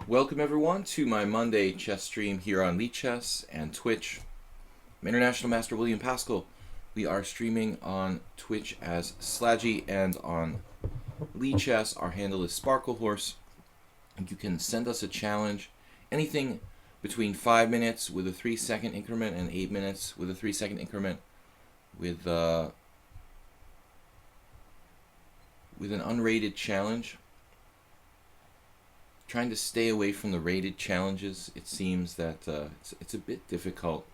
Welcome everyone to my Monday chess stream here on Chess and Twitch. I'm International Master William Paschall. We are streaming on Twitch as Slaggy and on Chess. Our handle is Sparklehorse. You can send us a challenge, anything between 5 minutes with a 3-second increment and 8 minutes with a 3-second increment with an unrated challenge. Trying to stay away from the rated challenges. It seems that it's a bit difficult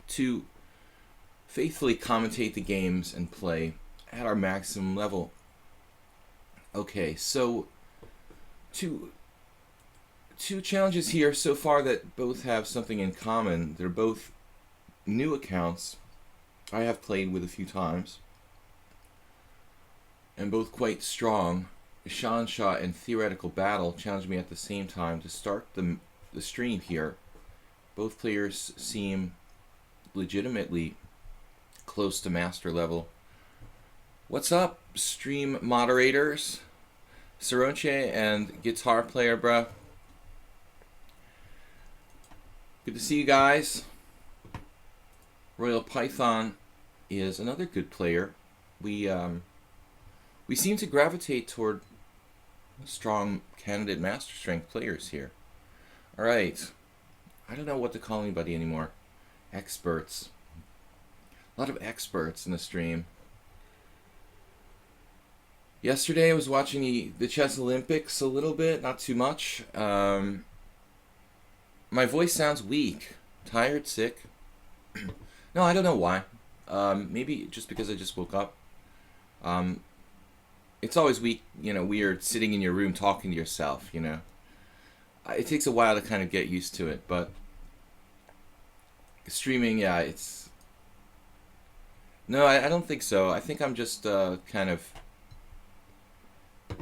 to faithfully commentate the games and play at our maximum level. Okay, so two challenges here so far that both have something in common. They're both new accounts I have played with a few times, and both quite strong. Shansha and Theoretical Battle challenged me at the same time to start the stream here. Both players seem legitimately close to master level. What's up, stream moderators? Saronche and guitar player, bruh. Good to see you guys. Royal Python is another good player. We seem to gravitate toward strong candidate master strength players here. Alright. I don't know what to call anybody anymore. Experts. A lot of experts in the stream. Yesterday I was watching the Chess Olympics a little bit, not too much. My voice sounds weak. Tired, sick. No, I don't know why. Maybe just because I just woke up. It's always weird sitting in your room talking to yourself, you know. It takes a while to kind of get used to it, but streaming, yeah, it's... No, I don't think so. I think I'm just kind of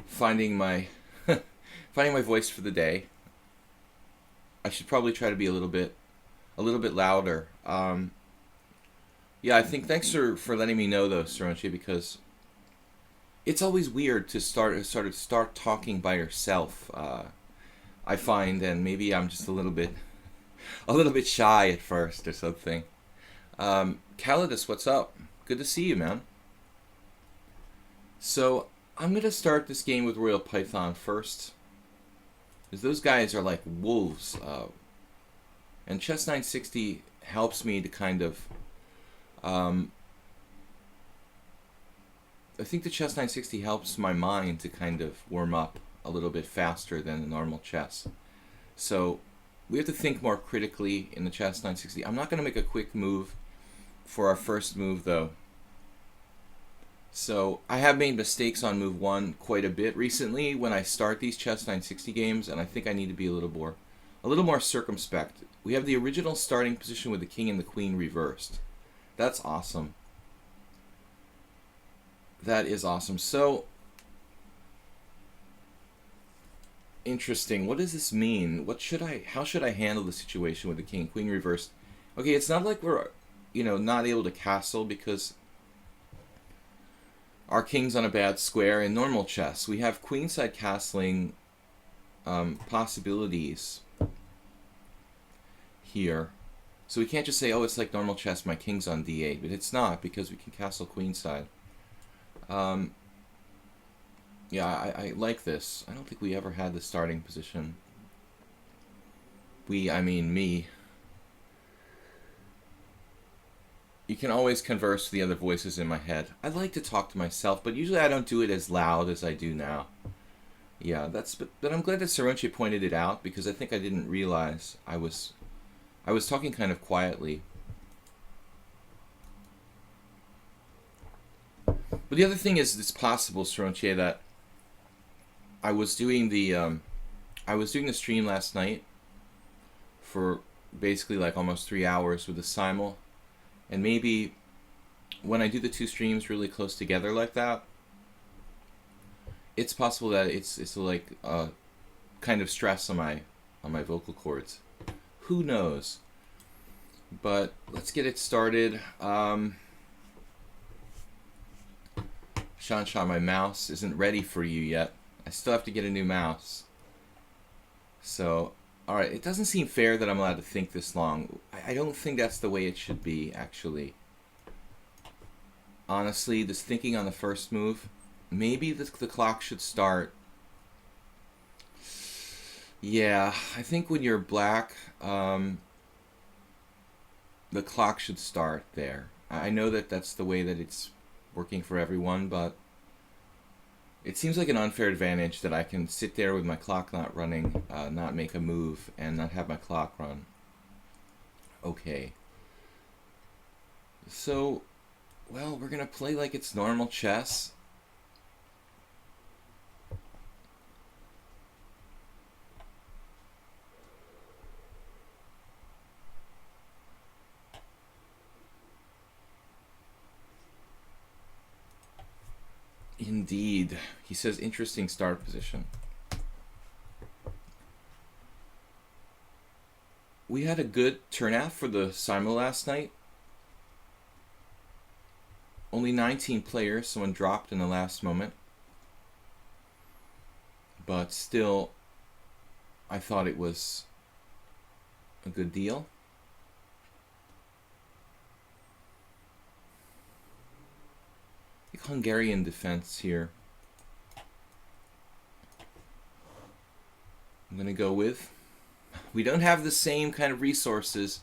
finding my voice for the day. I should probably try to be a little bit louder. Yeah, I think thanks for letting me know though, Saronchi, because it's always weird to start talking by yourself. I find, and maybe I'm just a little bit shy at first or something. Calidus, what's up? Good to see you, man. So I'm gonna start this game with Royal Python first, because those guys are like wolves. And Chess 960 helps me to kind of I think the Chess 960 helps my mind to kind of warm up a little bit faster than the normal chess. So we have to think more critically in the Chess 960. I'm not going to make a quick move for our first move though. So I have made mistakes on move 1 quite a bit recently when I start these Chess 960 games, and I think I need to be a little more circumspect. We have the original starting position with the king and the queen reversed. That's awesome. That is awesome. So interesting. What does this mean? How should I handle the situation with the king and queen reversed? Okay, it's not like we're, not able to castle because our king's on a bad square. In normal chess, we have queenside castling possibilities here. So we can't just say, oh, it's like normal chess, my king's on d8, but it's not, because we can castle queenside. Yeah, I like this. I don't think we ever had the starting position. I mean me. You can always converse with the other voices in my head. I like to talk to myself, but usually I don't do it as loud as I do now. Yeah, but I'm glad that Saronchi pointed it out, because I think I didn't realize I was talking kind of quietly. But the other thing is, it's possible, Saronche, that I was doing the stream last night for basically like almost 3 hours with the simul, and maybe when I do the two streams really close together like that, it's possible that it's like kind of stress on my vocal cords. Who knows? But let's get it started. Shansha, my mouse isn't ready for you yet. I still have to get a new mouse. So Alright, it doesn't seem fair that I'm allowed to think this long. I don't think that's the way it should be, actually. Honestly, this thinking on the first move, maybe the clock should start. Yeah, I think when you're black, the clock should start there. I know that that's the way that it's working for everyone, but it seems like an unfair advantage that I can sit there with my clock not running, not make a move, and not have my clock run. Okay. So, well, we're gonna play like it's normal chess. Indeed. He says interesting start position. We had a good turnout for the Simo last night. Only 19 players, someone dropped in the last moment. But still, I thought it was a good deal. I think Hungarian defense here. I'm going to go with. We don't have the same kind of resources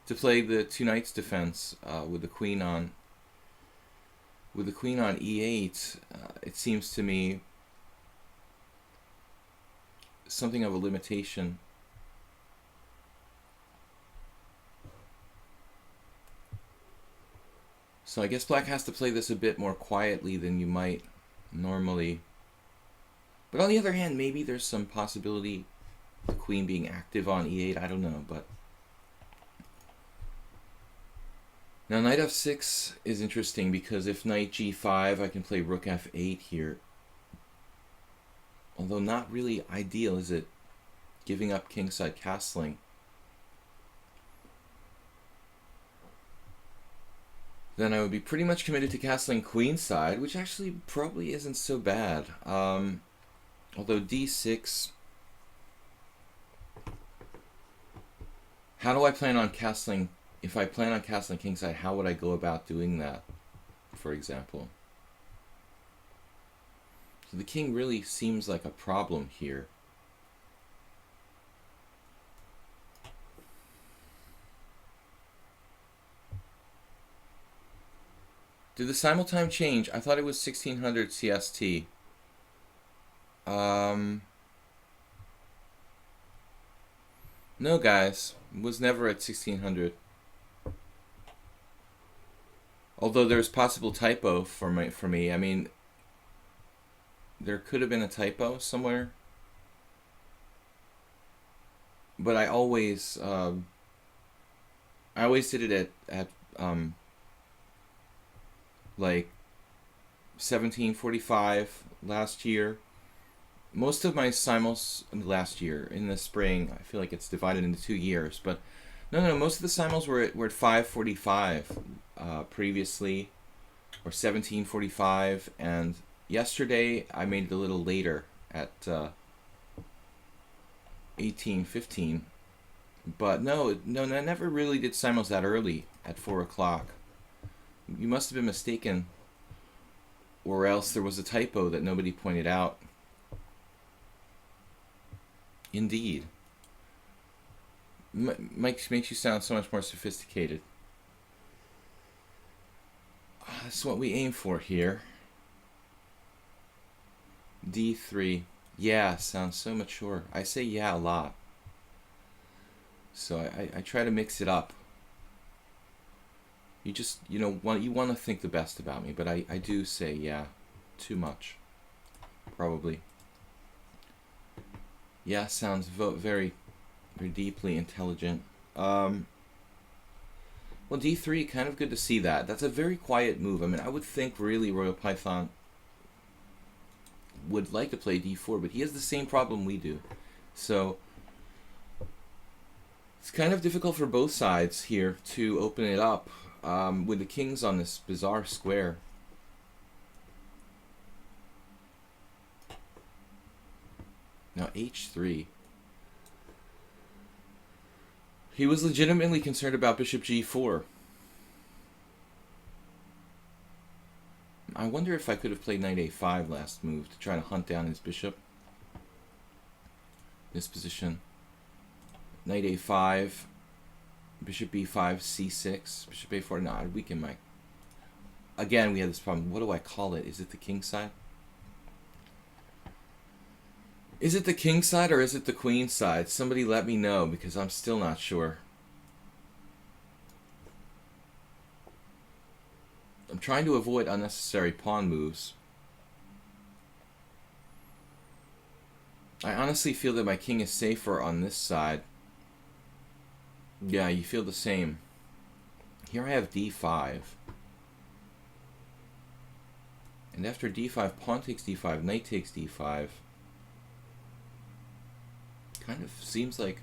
to play the two knights defense with the queen on. With the queen on e8, it seems to me something of a limitation. So I guess black has to play this a bit more quietly than you might normally. But on the other hand, maybe there's some possibility the queen being active on e8, I don't know, but now knight f6 is interesting because if knight g5, I can play rook f8 here. Although not really ideal, is it? Giving up kingside castling. Then I would be pretty much committed to castling queenside, which actually probably isn't so bad. Although d6... How do I plan on castling... If I plan on castling kingside, how would I go about doing that, for example? So the king really seems like a problem here. Did the simultime change? I thought it was 1600 CST. No, guys. It was never at 1600. Although there's possible typo for me. I mean, there could have been a typo somewhere. But I always did it at like 1745 last year. Most of my simults last year in the spring, I feel like it's divided into 2 years, but no, most of the simuls were at 545 previously, or 1745, and yesterday I made it a little later at 1815. But no, I never really did simuls that early at 4 o'clock. You must have been mistaken, or else there was a typo that nobody pointed out. Indeed. Makes you sound so much more sophisticated. That's what we aim for here. D3. Yeah, sounds so mature. I say yeah a lot. So I try to mix it up. You just, you want to think the best about me, but I do say yeah too much. Probably. Yeah, sounds very, very deeply intelligent. Well, d3, kind of good to see that. That's a very quiet move. I mean, I would think really Royal Python would like to play d4, but he has the same problem we do. So it's kind of difficult for both sides here to open it up with the kings on this bizarre square. Now h3. He was legitimately concerned about bishop g4. I wonder if I could have played knight a5 last move to try to hunt down his bishop. This position. Knight a5, bishop b5, c6, bishop a4. No, I'd weaken my... Again, we had this problem. What do I call it? Is it the king side? Is it the king side or is it the queen side? Somebody let me know, because I'm still not sure. I'm trying to avoid unnecessary pawn moves. I honestly feel that my king is safer on this side. Yeah, you feel the same. Here I have d5. And after d5, pawn takes d5, knight takes d5. Kind of seems like...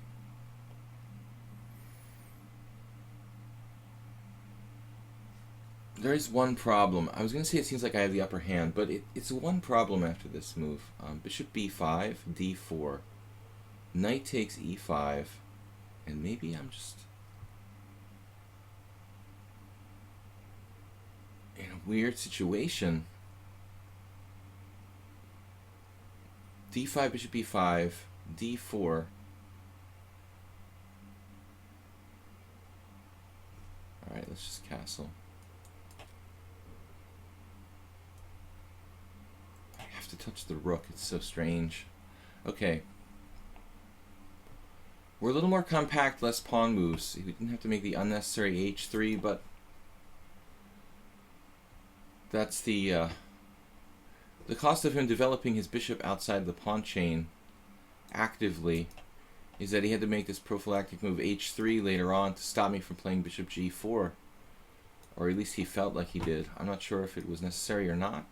There is one problem. I was going to say it seems like I have the upper hand, but it's one problem after this move. Bishop b5, d4. Knight takes e5. And maybe I'm just in a weird situation. d5, bishop b5, d4. Alright, let's just castle. I have to touch the rook. It's so strange. Okay. We're a little more compact, less pawn moves. We didn't have to make the unnecessary h3, but that's the cost of him developing his bishop outside the pawn chain actively, is that he had to make this prophylactic move h3 later on to stop me from playing bishop g4. Or at least he felt like he did. I'm not sure if it was necessary or not.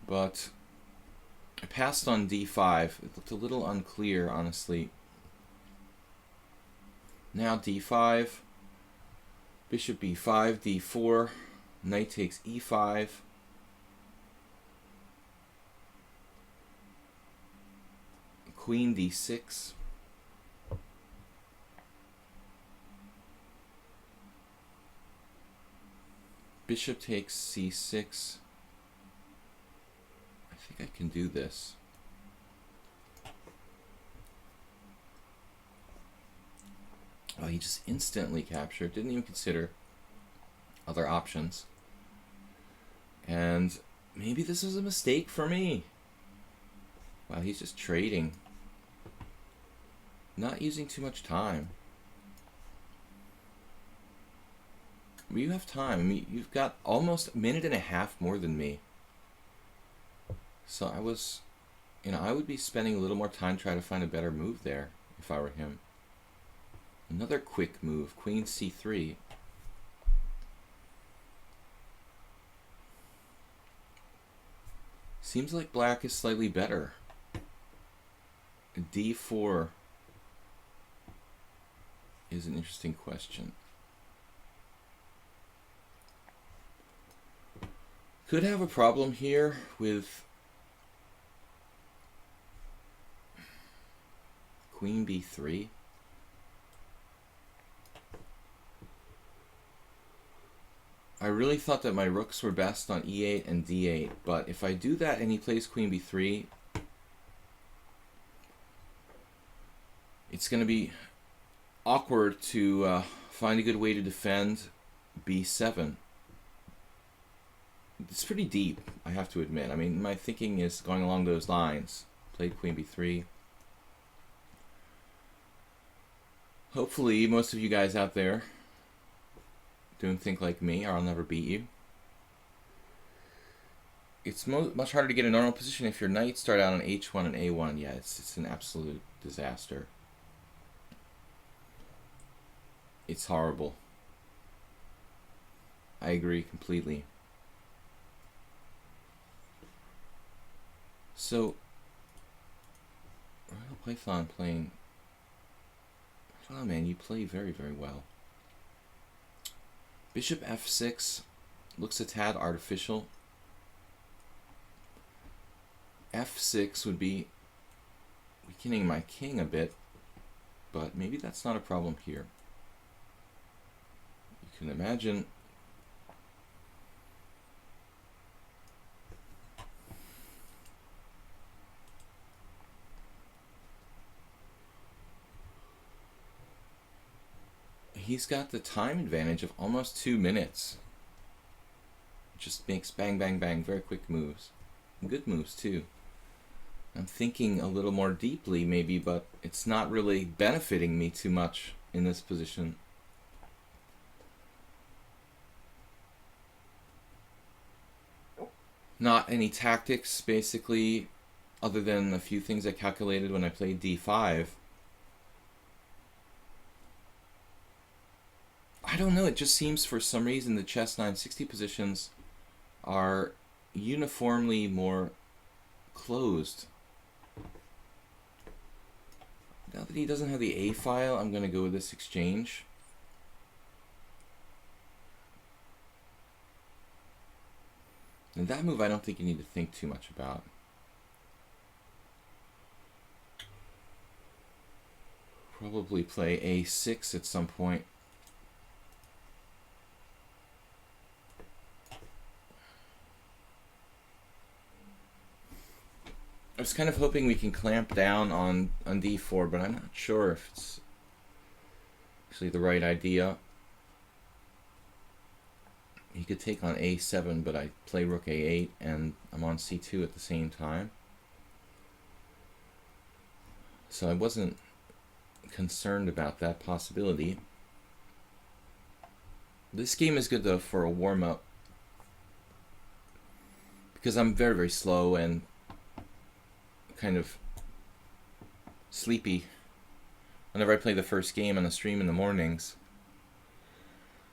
But I passed on d5. It looked a little unclear, honestly. Now d5, bishop b5, d4, knight takes e5. Queen d6. Bishop takes c6. I think I can do this. Oh, he just instantly captured. Didn't even consider other options. And maybe this was a mistake for me. Wow, he's just trading. Not using too much time. But you have time. I mean, you've got almost a minute and a half more than me. So I was, I would be spending a little more time trying to find a better move there if I were him. Another quick move, queen c3. Seems like black is slightly better. d4 is an interesting question. Could have a problem here with queen b3. I really thought that my rooks were best on e8 and d8, but if I do that and he plays queen b3, it's going to be awkward to find a good way to defend b7. It's pretty deep, I have to admit. I mean, my thinking is going along those lines. Played queen b3. Hopefully, most of you guys out there don't think like me, or I'll never beat you. It's much harder to get a normal position if your knights start out on h1 and a1. Yeah, it's an absolute disaster. It's horrible. I agree completely. So, Royal Python playing... I don't know, man, you play very, very well. Bishop f6 looks a tad artificial. f6 would be weakening my king a bit. but maybe that's not a problem here. You can imagine he's got the time advantage of almost 2 minutes. Just makes bang, bang, bang, very quick moves. And good moves, too. I'm thinking a little more deeply, maybe, but it's not really benefiting me too much in this position. Not any tactics, basically, other than a few things I calculated when I played d5. I don't know, it just seems for some reason the chess 960 positions are uniformly more closed. Now that he doesn't have the A file, I'm going to go with this exchange. And that move I don't think you need to think too much about. Probably play A6 at some point. I was kind of hoping we can clamp down on d4, but I'm not sure if it's actually the right idea. He could take on a7, but I play rook a8, and I'm on c2 at the same time. So I wasn't concerned about that possibility. This game is good, though, for a warm-up, because I'm very, very slow and kind of sleepy whenever I play the first game on the stream in the mornings.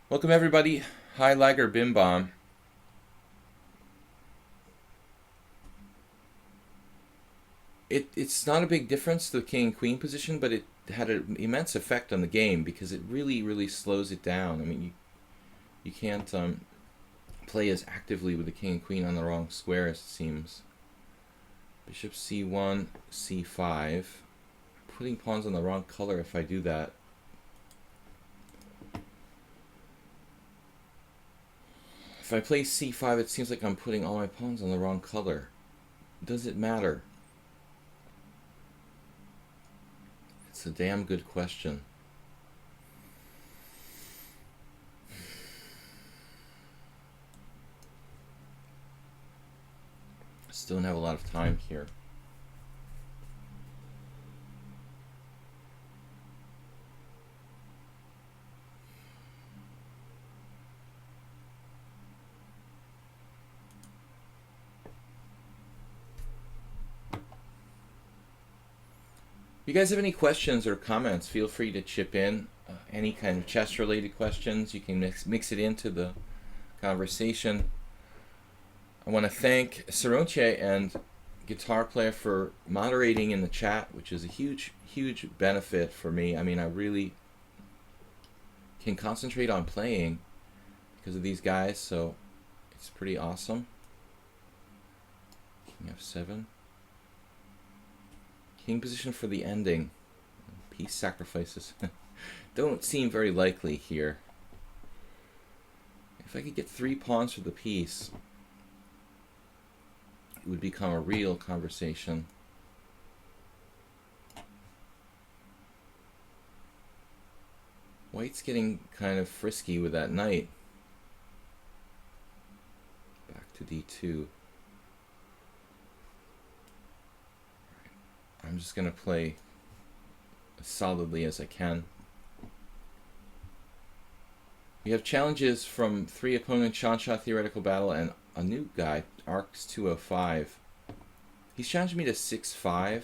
Welcome, everybody. Hi, Lager Bim Bomb. It's not a big difference, the king and queen position, but it had an immense effect on the game because it really, really slows it down. I mean, you can't play as actively with the king and queen on the wrong square, as it seems. Bishop c1, c5. Putting pawns on the wrong color if I do that. If I play c5, it seems like I'm putting all my pawns on the wrong color. Does it matter? It's a damn good question. Still don't have a lot of time here. If you guys have any questions or comments, feel free to chip in. Any kind of chess-related questions, you can mix it into the conversation. I want to thank Saronche and Guitar Player for moderating in the chat, which is a huge, huge benefit for me. I mean, I really can concentrate on playing because of these guys, so it's pretty awesome. King f7. King position for the ending. Piece sacrifices don't seem very likely here. If I could get 3 pawns for the piece, it would become a real conversation. White's getting kind of frisky with that knight. Back to d2. I'm just going to play as solidly as I can. We have challenges from 3 opponents, Shot Theoretical Battle, and a new guy, Arcs 205. He's challenged me to 6-5,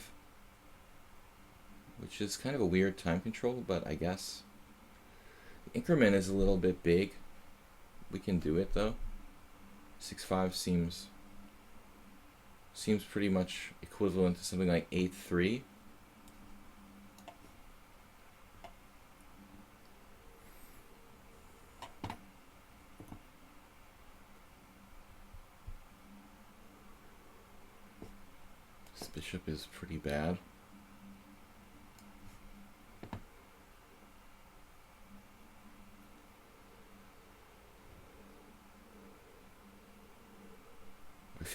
which is kind of a weird time control, but I guess the increment is a little bit big. We can do it though. 6-5 seems pretty much equivalent to something like 8-3. This bishop is pretty bad.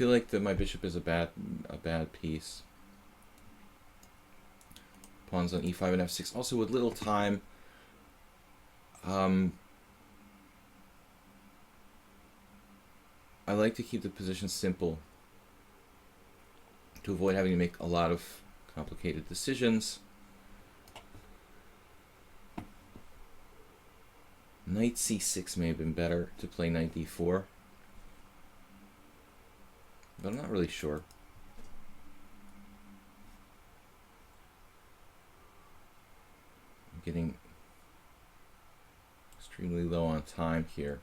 feel like that my bishop is a bad piece. Pawns on e5 and f6. Also, with little time, I like to keep the position simple to avoid having to make a lot of complicated decisions. Knight c6 may have been better to play knight d4, but I'm not really sure. I'm getting extremely low on time here.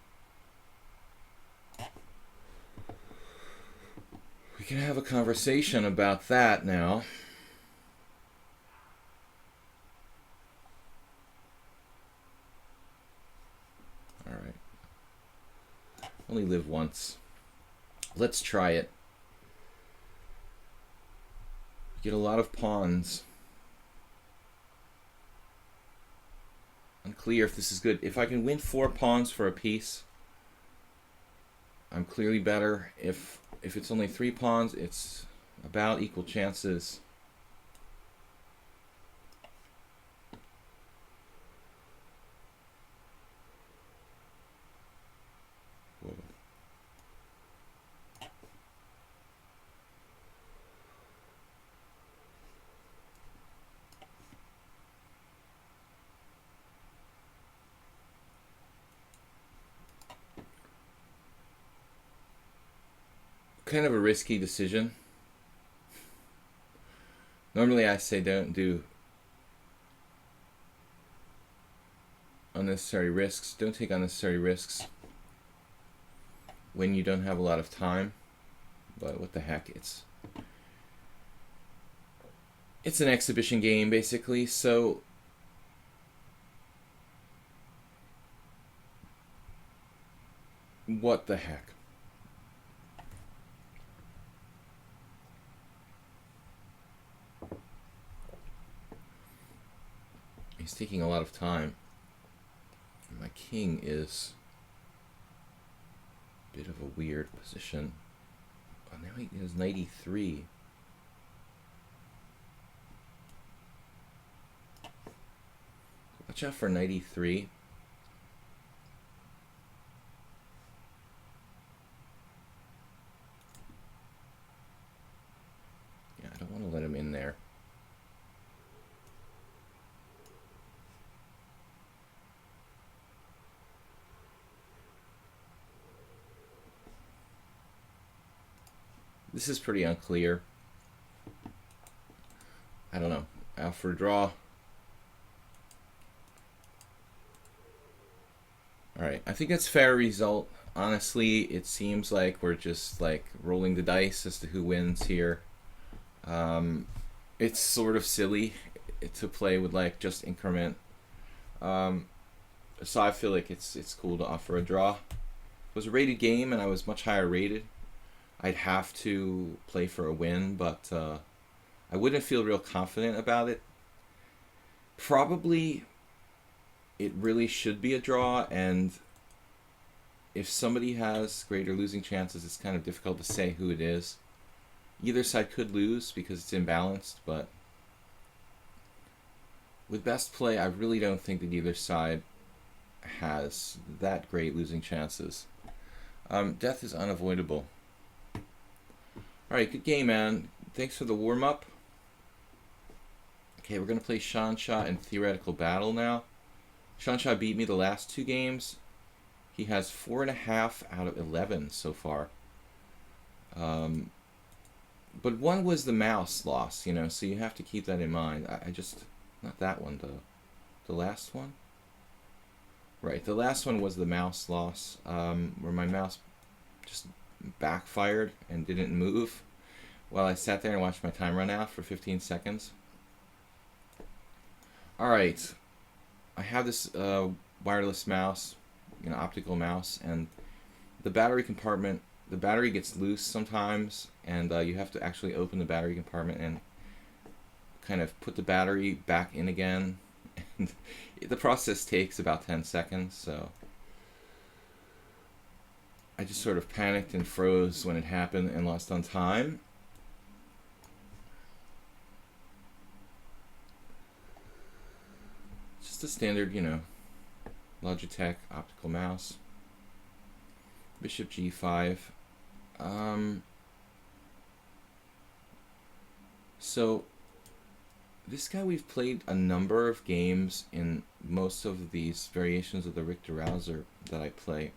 We can have a conversation about that now. All right. Only live once. Let's try it. Get a lot of pawns. Unclear if this is good. If I can win 4 pawns for a piece, I'm clearly better. If it's only 3 pawns, it's about equal chances. Whoa. Kind of a risky decision. Normally I say don't do unnecessary risks. Don't take unnecessary risks when you don't have a lot of time. But what the heck, it's an exhibition game basically, so what the heck. He's taking a lot of time. My king is a bit of a weird position. Oh, now he has knight e3. Watch out for knight e3. Yeah, I don't want to let him in there. This is pretty unclear. I don't know. Out for a draw. Alright, I think that's a fair result. Honestly, it seems like we're just like rolling the dice as to who wins here. It's sort of silly to play with like just increment. So I feel like it's cool to offer a draw. It was a rated game and I was much higher rated. I'd have to play for a win, but I wouldn't feel real confident about it. Probably it really should be a draw, and if somebody has greater losing chances, it's kind of difficult to say who it is. Either side could lose because it's imbalanced, but with best play, I really don't think that either side has that great losing chances. Death is unavoidable. Alright, good game, man. Thanks for the warm-up. Okay, we're going to play Shansha in Theoretical Battle now. Shansha beat me the last 2 games. He has 4.5 out of 11 so far. But one was the mouse loss, you know, so you have to keep that in mind. I just... Not that one, though. The last one? Right, the last one was the mouse loss, where my mouse just backfired and didn't move while I sat there and watched my time run out for 15 seconds. Alright, I have this wireless mouse, you know, optical mouse, and the battery compartment, the battery gets loose sometimes, and you have to actually open the battery compartment and kind of put the battery back in again. And the process takes about 10 seconds, so I just sort of panicked and froze when it happened and lost on time. Just a standard, Logitech optical mouse. Bishop g5. So this guy, we've played a number of games in most of these variations of the Richter-Rauser that I play.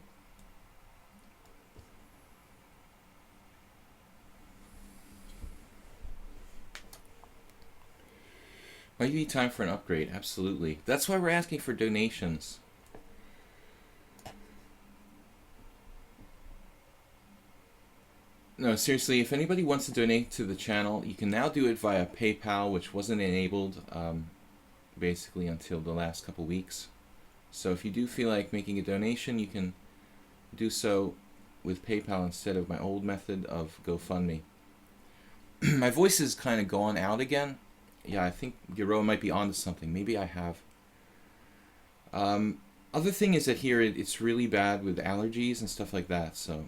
Might be time for an upgrade, absolutely. That's why we're asking for donations. No, seriously, if anybody wants to donate to the channel, you can now do it via PayPal, which wasn't enabled basically until the last couple weeks. So if you do feel like making a donation, you can do so with PayPal instead of my old method of GoFundMe. My voice is kind of going out again. Yeah, I think Giro might be onto something. Maybe I have. Other thing is that here it's really bad with allergies and stuff like that, so...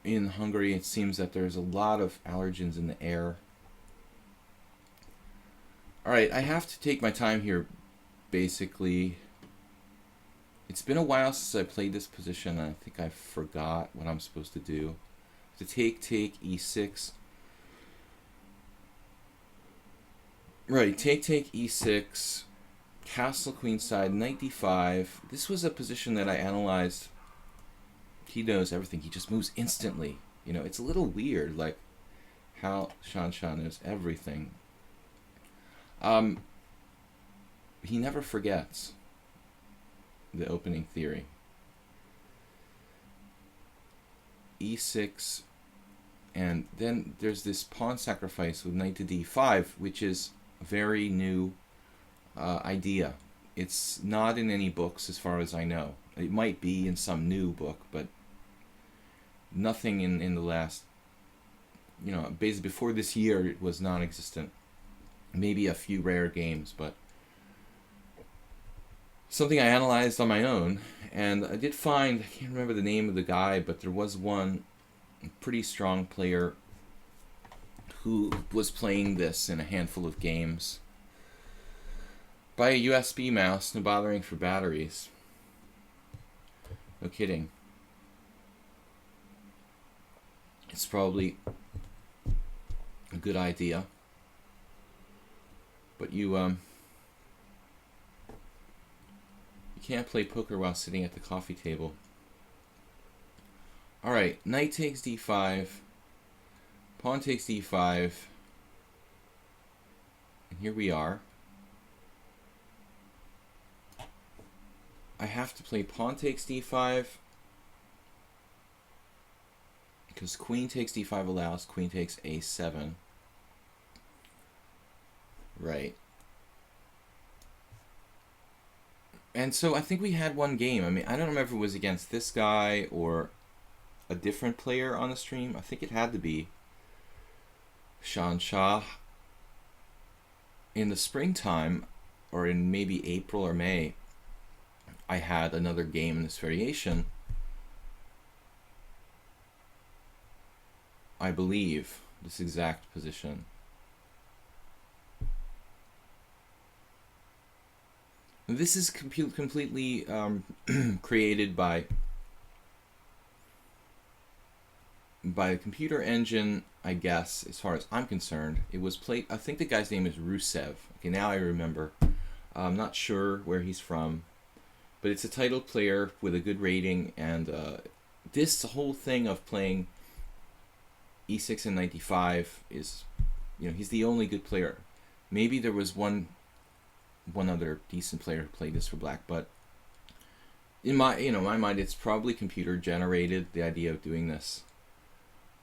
In Hungary, it seems that there's a lot of allergens in the air. Alright, I have to take my time here, basically. It's been a while since I played this position, and I think I forgot what I'm supposed to do. To take e6. Right, take e6. Castle queenside, knight d5. This was a position that I analyzed. He knows everything. He just moves instantly. It's a little weird, like how Shan knows everything. He never forgets the opening theory. e6, and then there's this pawn sacrifice with knight to d5, which is a very new idea. It's not in any books as far as I know. It might be in some new book, but nothing in the last, basically before this year it was non-existent. Maybe a few rare games, but something I analyzed on my own, and I did find, I can't remember the name of the guy, but there was one pretty strong player who was playing this in a handful of games by a USB mouse, no bothering for batteries. No kidding. It's probably a good idea, but you can't play poker while sitting at the coffee table. Alright, knight takes d5, pawn takes d5, and here we are. I have to play pawn takes d5, because queen takes d5 allows, queen takes a7. Right. And so I think we had one game. I mean, I don't remember if it was against this guy or a different player on the stream. I think it had to be Shan Shah. In the springtime, or in maybe April or May, I had another game in this variation. I believe this exact position. This is completely created by a computer engine, I guess, as far as I'm concerned. It was played, I think the guy's name is Rusev. Okay, now I remember. I'm not sure where he's from, but it's a titled player with a good rating, and this whole thing of playing e6 and knight d5 is, he's the only good player. Maybe there was one other decent player who played this for black, but in my my mind, it's probably computer generated, the idea of doing this.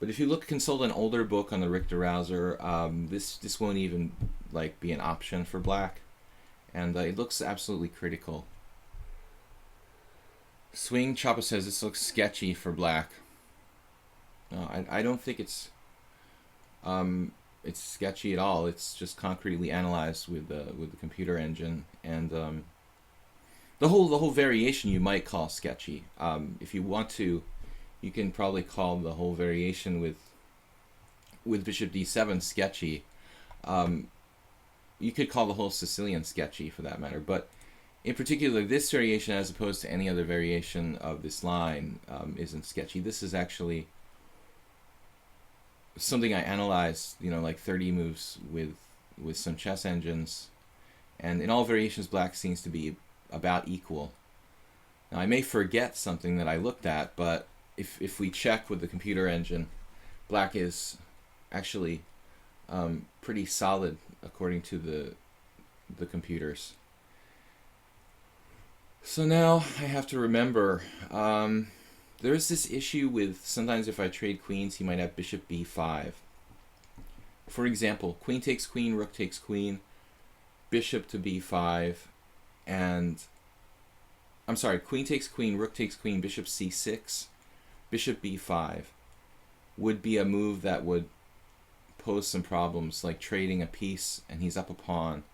But if you consult an older book on the Richter-Rauser, this won't even be an option for black, and it looks absolutely critical. Swing Choppa says this looks sketchy for black. No, I don't think it's sketchy at all. It's just concretely analyzed with the computer engine, and the whole variation you might call sketchy. If you want to, you can probably call the whole variation with bishop d7 sketchy. You could call the whole Sicilian sketchy for that matter, but in particular, this variation, as opposed to any other variation of this line, isn't sketchy. This is actually something I analyzed, like 30 moves with some chess engines, and in all variations, black seems to be about equal. Now, I may forget something that I looked at, but if we check with the computer engine, black is actually pretty solid according to the computers. So now I have to remember, there's this issue with sometimes if I trade queens, he might have bishop b5. For example, queen takes queen, rook takes queen, bishop to b5, and I'm sorry, queen takes queen, rook takes queen, bishop c6, bishop b5 would be a move that would pose some problems, like trading a piece and he's up a pawn.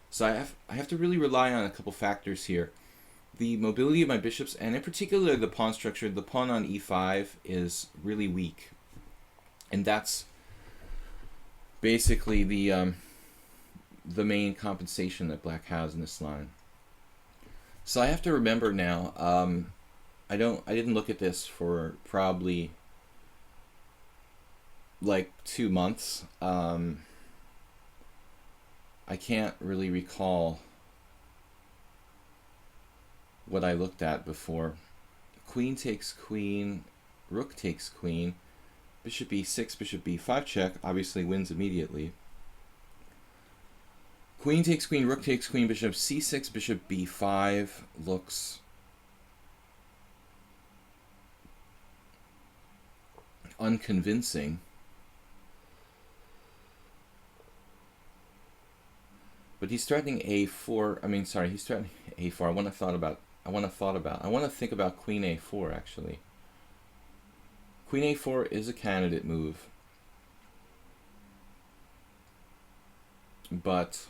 So I have to really rely on a couple factors here. The mobility of my bishops, and in particular the pawn structure. The pawn on e5 is really weak, and that's basically the main compensation that black has in this line. So I have to remember now. I didn't look at this for probably like 2 months. I can't really recall what I looked at before. Queen takes queen, rook takes queen, bishop e6, bishop b5 check, obviously wins immediately. Queen takes queen, rook takes queen, bishop c6, bishop b5 looks unconvincing. But he's threatening a4. He's threatening a4. I want to think about queen a4 actually. Queen a4 is a candidate move, but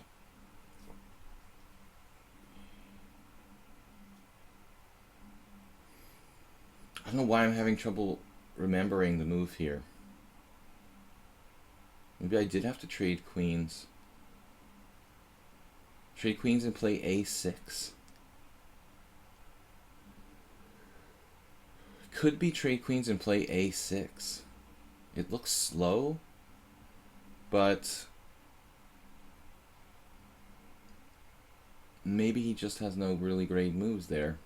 I don't know why I'm having trouble remembering the move here. Maybe I did have to trade queens. Trade queens and play a6. Could be trade queens and play a6. It looks slow, but maybe he just has no really great moves there.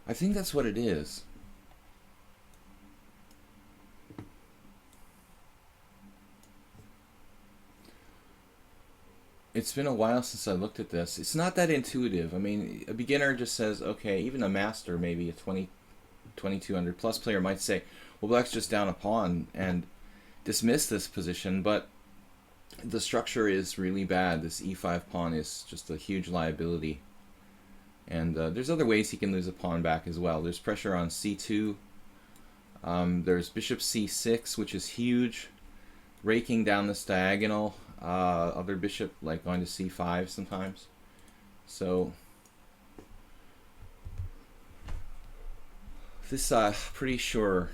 I think that's what it is. It's been a while since I looked at this. It's not that intuitive. I mean, a beginner just says, okay, even a master, maybe a 2200 plus player might say, well, black's just down a pawn and dismiss this position, but the structure is really bad. This e5 pawn is just a huge liability. And there's other ways he can lose a pawn back as well. There's pressure on c2. There's bishop c6, which is huge, raking down this diagonal. Other bishop, like going to c5 sometimes. So this, pretty sure,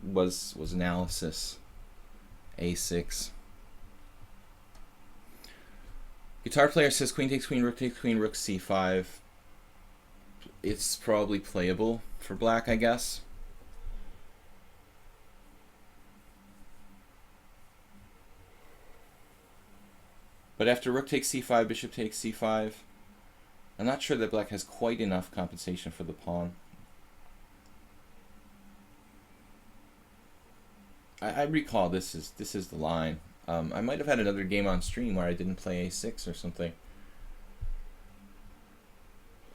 was analysis. a6. Guitar player says queen takes queen, rook takes queen, rook c5. It's probably playable for black, I guess. But after rook takes c5, bishop takes c5, I'm not sure that black has quite enough compensation for the pawn. I recall this is the line. I might have had another game on stream where I didn't play a6 or something.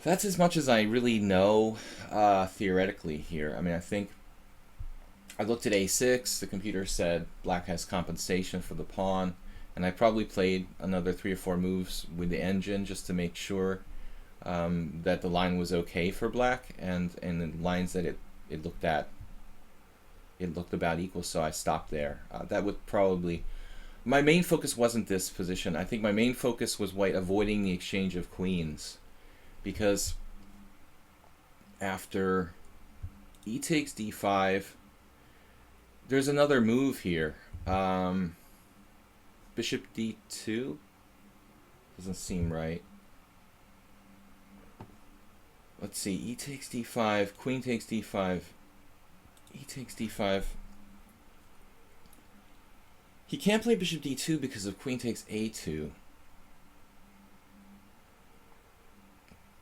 That's as much as I really know theoretically here. I mean, I think I looked at a6. The computer said black has compensation for the pawn, and I probably played another 3 or 4 moves with the engine just to make sure that the line was okay for black, and the lines that it it looked about equal, so I stopped there. That would probably... My main focus wasn't this position. I think my main focus was white avoiding the exchange of queens, because after e takes d5, there's another move here. Bishop d2 doesn't seem right. Let's see, e takes d5, queen takes d5, e takes d5. He can't play bishop d2 because of queen takes a2.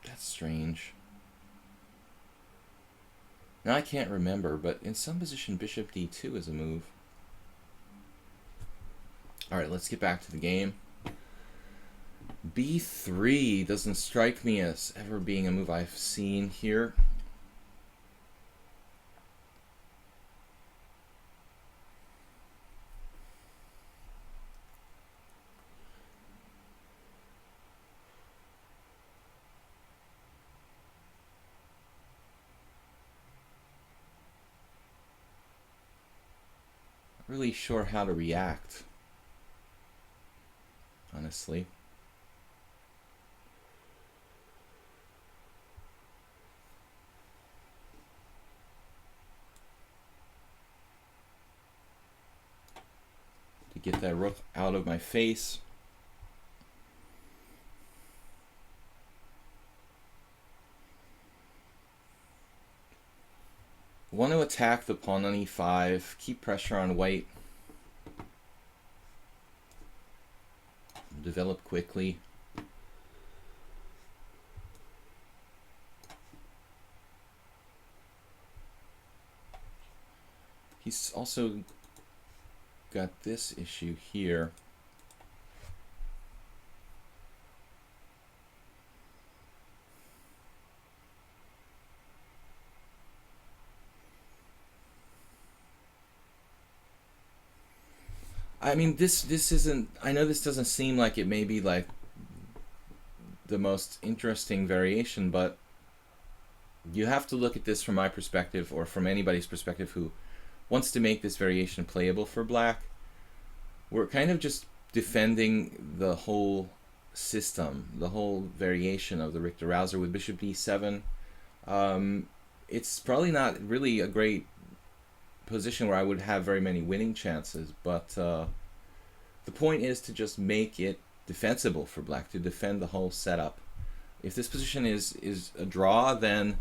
That's strange. Now I can't remember, but in some position bishop d2 is a move. Alright, let's get back to the game. b3 doesn't strike me as ever being a move I've seen here. Really sure how to react, honestly. To get that rook out of my face. Want to attack the pawn on e5, keep pressure on white, develop quickly. He's also got this issue here. I mean, this isn't... I know this doesn't seem like it may be like the most interesting variation, but you have to look at this from my perspective, or from anybody's perspective who wants to make this variation playable for black. We're kind of just defending the whole system, the whole variation of the Richter-Rauser with bishop d7. It's probably not really a great position where I would have very many winning chances, but the point is to just make it defensible for black, to defend the whole setup. If this position is a draw, then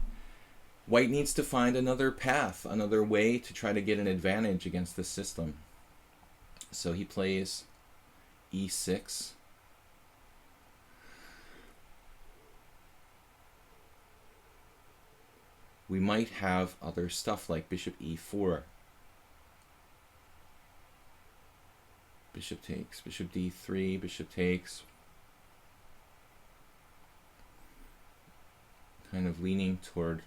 white needs to find another path, another way to try to get an advantage against this system. So he plays e6. We might have other stuff like bishop e4. Bishop takes, bishop d3, bishop takes. Kind of leaning toward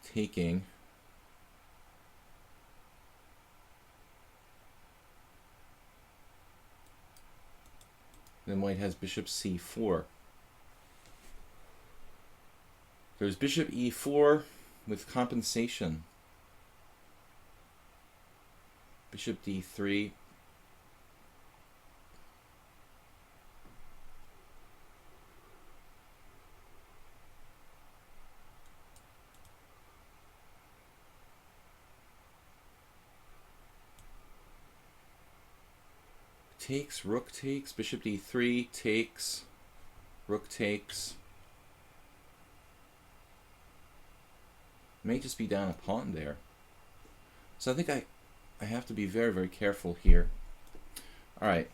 taking. Then white has bishop c4. There's bishop e4 with compensation. Bishop d3. Takes, rook takes, bishop d3 takes, rook takes. May just be down a pawn there. So I think I have to be very, very careful here. All right.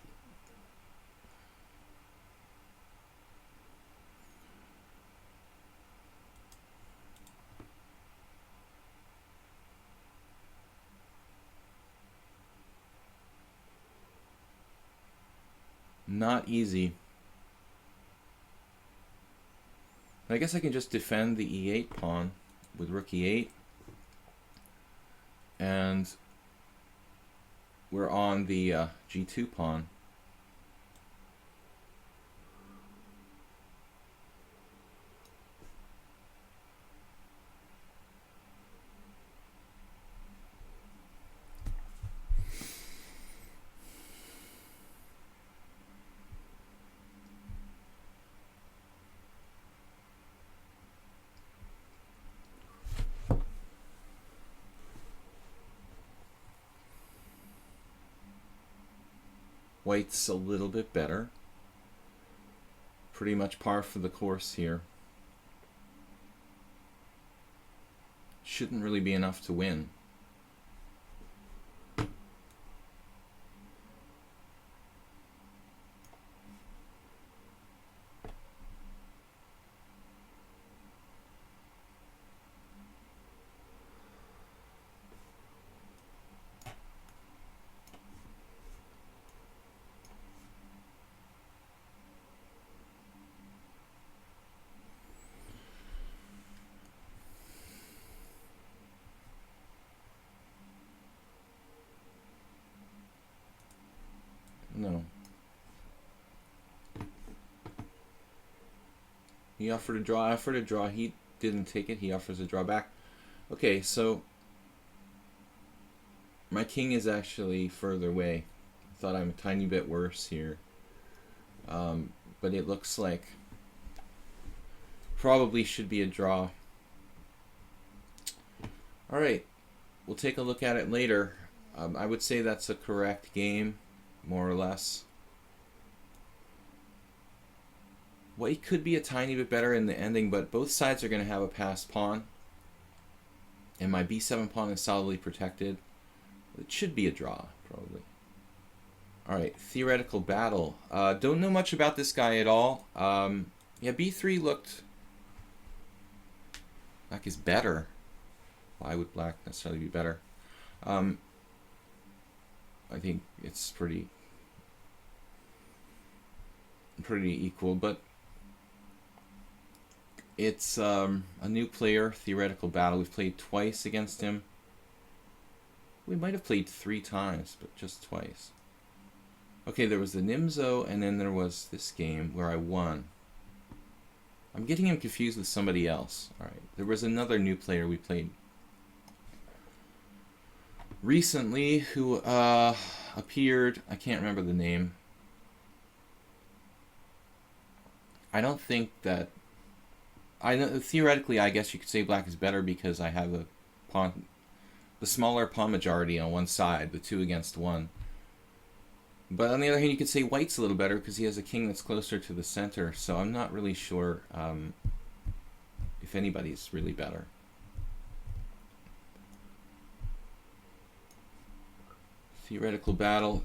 Not easy. I guess I can just defend the e8 pawn with rook e8. And we're on the g2 pawn. White's a little bit better. Pretty much par for the course here. Shouldn't really be enough to win. No. He offered a draw. I offered a draw. He didn't take it. He offers a draw back. Okay, so my king is actually further away. I thought I'm a tiny bit worse here. But it looks like probably should be a draw. Alright, we'll take a look at it later. I would say that's a correct game, more or less. White could be a tiny bit better in the ending, but both sides are going to have a passed pawn. And my b7 pawn is solidly protected. It should be a draw, probably. Alright, theoretical battle. Don't know much about this guy at all. Yeah, b3 looked... Black is better. Why would black necessarily be better? I think it's pretty equal, but it's a new player, theoretical battle. We've played twice against him. We might have played 3 times, but just twice. Okay, there was the Nimzo, and then there was this game where I won. I'm getting him confused with somebody else. Alright, there was another new player we played recently who appeared. I can't remember the name. I don't think that... theoretically, I guess you could say black is better because I have the smaller pawn majority on one side, the 2 against 1. But on the other hand, you could say white's a little better because he has a king that's closer to the center. So I'm not really sure if anybody's really better. Theoretical battle.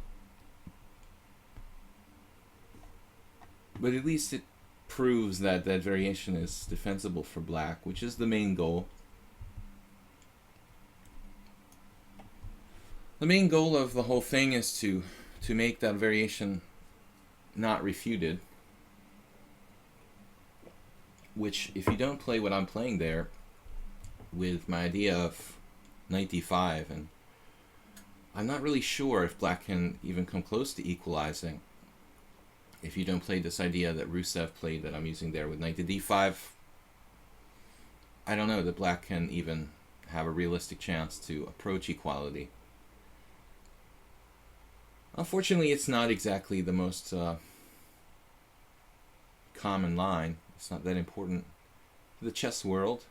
But at least it proves that that variation is defensible for black, which is the main goal. The main goal of the whole thing is to make that variation not refuted, which if you don't play what I'm playing there with my idea of knight d5, and I'm not really sure if black can even come close to equalizing if you don't play this idea that Rusev played that I'm using there with knight to d5. I don't know that black can even have a realistic chance to approach equality. Unfortunately, it's not exactly the most common line. It's not that important for the chess world.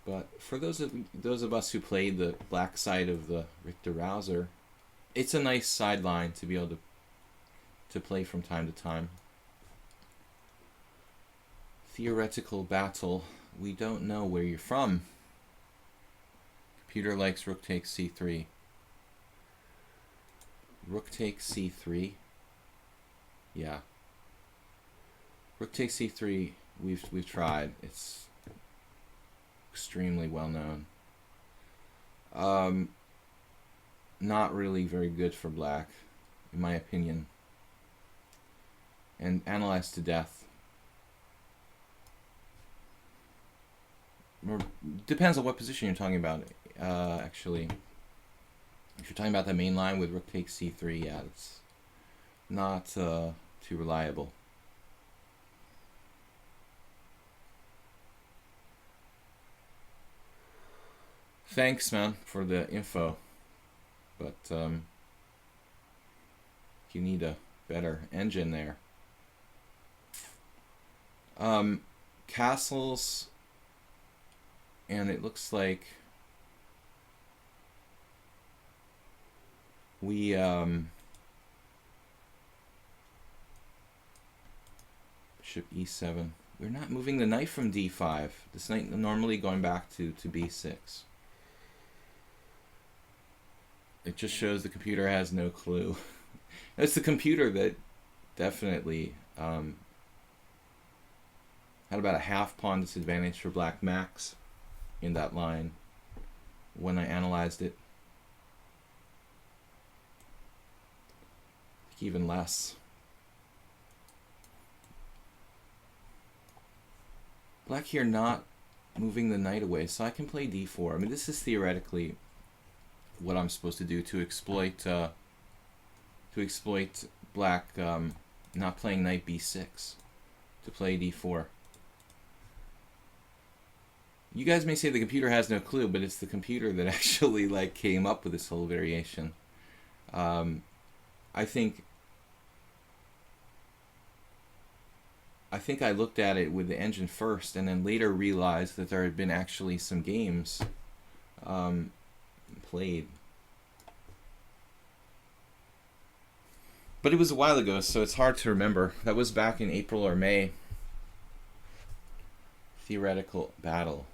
But for those of us who played the black side of the Richter Rouser, it's a nice sideline to be able to play from time to time. Theoretical battle. We don't know where you're from. Computer likes rook takes c3. Rook takes c3. Yeah. Rook takes c3. We've tried. It's extremely well known. Not really very good for black, in my opinion. And analyzed to death. Depends on what position you're talking about, actually. If you're talking about the main line with rook takes c3, yeah, it's not too reliable. Thanks, man, for the info. But you need a better engine there. Castles, and it looks like we Bishop e7. We're not moving the knight from d5. This knight normally going back to b6. It just shows the computer has no clue. It's the computer that definitely had about a half pawn disadvantage for black max in that line when I analyzed it. I think even less. Black here not moving the knight away, so I can play d4. I mean, this is theoretically what I'm supposed to do to exploit black not playing knight b6, to play d4. You guys may say the computer has no clue, but it's the computer that actually like came up with this whole variation. I think I looked at it with the engine first, and then later realized that there had been actually some games played. But it was a while ago, so it's hard to remember. That was back in April or May. Theoretical battle.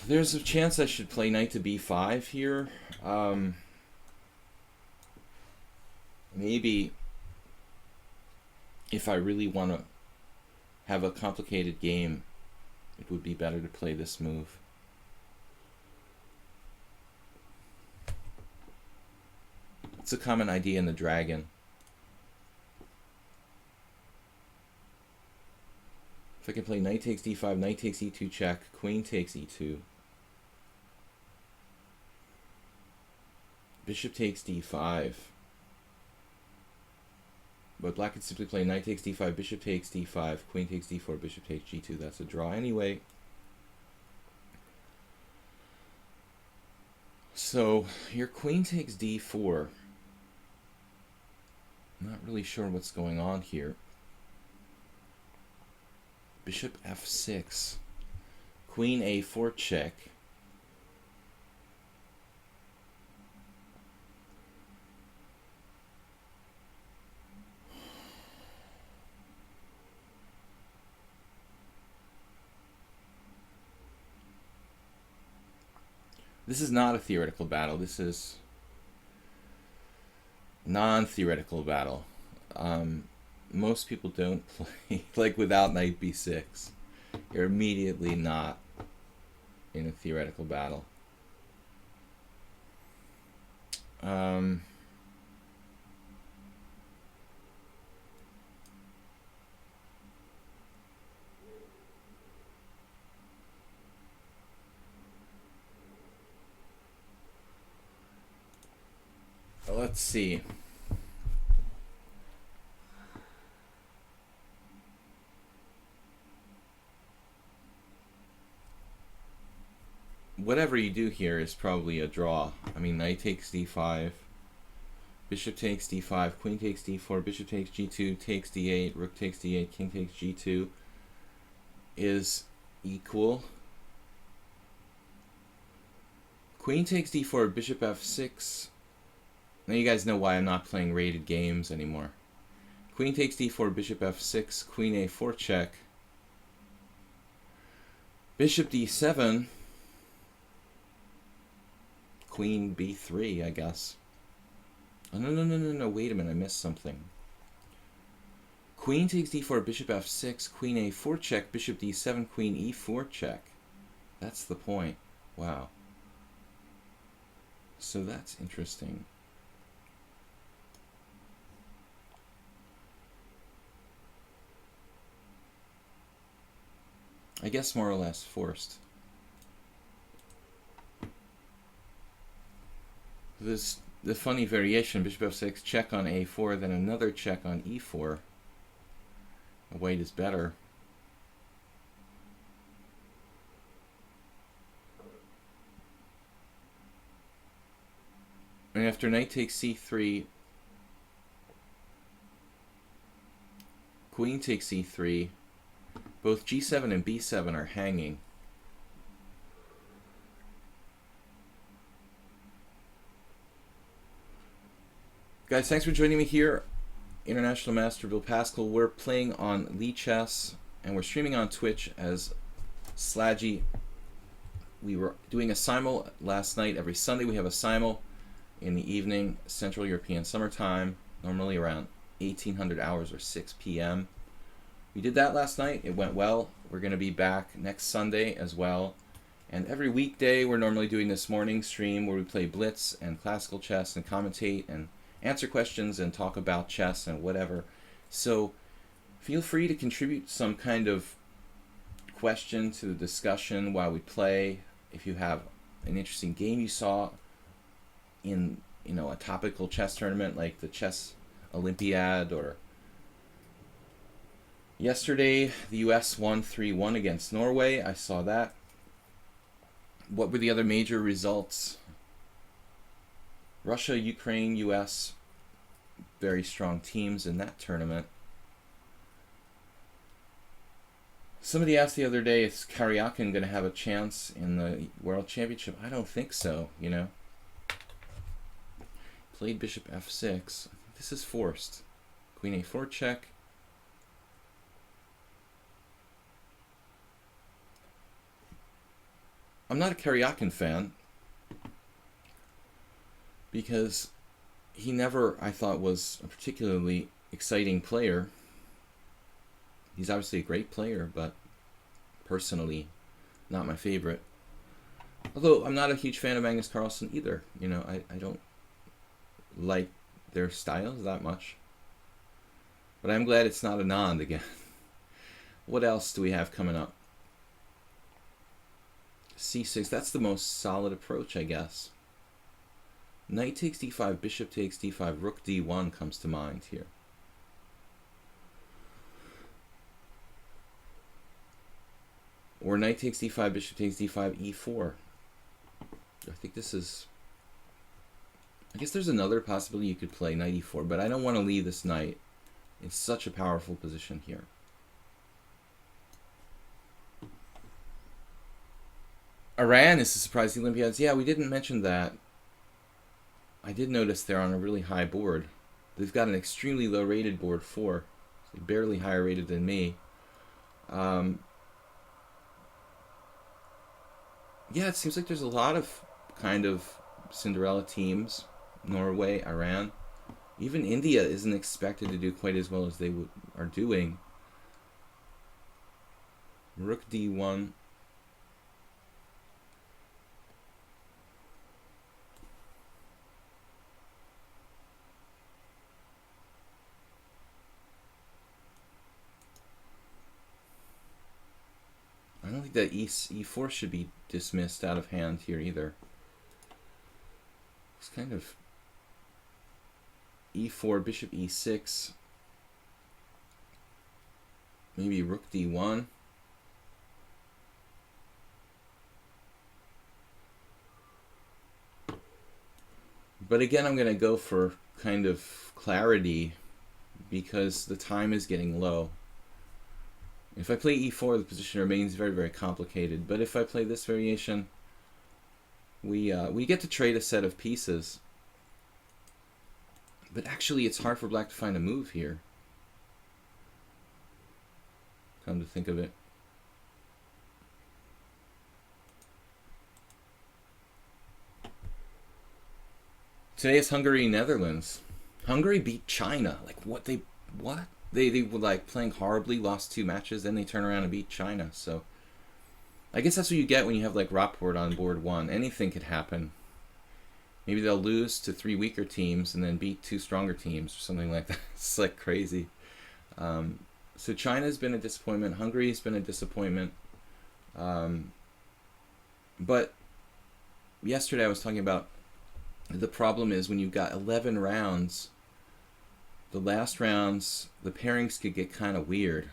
There's a chance I should play knight to b5 here. Maybe if I really want to have a complicated game, it would be better to play this move. It's a common idea in the dragon. If I can play knight takes d5, knight takes e2 check, queen takes e2. Bishop takes d5. But black could simply play knight takes d5, bishop takes d5, queen takes d4, bishop takes g2. That's a draw anyway. So your queen takes d4. Not really sure what's going on here. Bishop f6. Queen a4 check. This is not a theoretical battle. This is non-theoretical battle. Most people don't play like without knight b6. You're immediately not in a theoretical battle. Let's see. Whatever you do here is probably a draw. I mean, knight takes d5, bishop takes d5, queen takes d4, bishop takes g2, takes d8, rook takes d8, king takes g2 is equal. Queen takes d4, bishop f6. Now you guys know why I'm not playing rated games anymore. Queen takes d4, bishop f6, queen a4 check, bishop d7, queen b3, I guess. Oh, no, wait a minute, I missed something. Queen takes d4, bishop f6, queen a4 check, bishop d7, queen e4 check. That's the point. Wow. So that's interesting. I guess more or less forced. The funny variation, bishop f6, check on a4, then another check on e4. White is better. And after knight takes c3, queen takes e3, both g7 and b7 are hanging. Guys, thanks for joining me here International Master Bill Paschall. We're playing on Lee Chess, and we're streaming on Twitch as Slaggy. We were doing a simul last night. Every Sunday we have a simul in the evening, Central European summertime, normally around 1800 hours or 6 p.m. We did that last night. It went well. We're going to be back next Sunday as well. And every weekday we're normally doing this morning stream where we play blitz and classical chess and commentate and answer questions and talk about chess and whatever. So feel free to contribute some kind of question to the discussion while we play. If you have an interesting game you saw in, a topical chess tournament like the Chess Olympiad, or yesterday the US won 3-1 against Norway. I saw that. What were the other major results? Russia, Ukraine, US, very strong teams in that tournament. Somebody asked the other day, is Karyakin going to have a chance in the World Championship? I don't think so, Played bishop f6. This is forced. Queen a4 check. I'm not a Karyakin fan because he never, I thought, was a particularly exciting player. He's obviously a great player, but personally, not my favorite. Although I'm not a huge fan of Magnus Carlsen either. I don't like their styles that much. But I'm glad it's not Anand again. What else do we have coming up? c6, that's the most solid approach, I guess. Knight takes d5, bishop takes d5, rook d1 comes to mind here. Or knight takes d5, bishop takes d5, e4. I think this is... I guess there's another possibility you could play knight e4, but I don't want to leave this knight in such a powerful position here. Iran is a surprise the Olympiads. Yeah, we didn't mention that. I did notice they're on a really high board. They've got an extremely low rated board 4. So barely higher rated than me. Yeah, it seems like there's a lot of kind of Cinderella teams. Norway, Iran. Even India isn't expected to do quite as well as they are doing. Rook d1. I don't think that e4 should be dismissed out of hand here either. It's kind of e4, bishop e6, maybe rook d1. But again, I'm going to go for kind of clarity because the time is getting low. If I play e4, the position remains very, very complicated. But if I play this variation, we get to trade a set of pieces. But actually, it's hard for black to find a move here. Come to think of it. Today is Hungary, Netherlands. Hungary beat China. Like what? They were like playing horribly, lost 2 matches, then they turn around and beat China. So I guess that's what you get when you have like Rapport on board 1. Anything could happen. Maybe they'll lose to 3 weaker teams and then beat 2 stronger teams or something like that. It's like crazy. So China's been a disappointment. Hungary's been a disappointment. But yesterday I was talking about the problem is when you've got 11 rounds, the last rounds, the pairings could get kind of weird,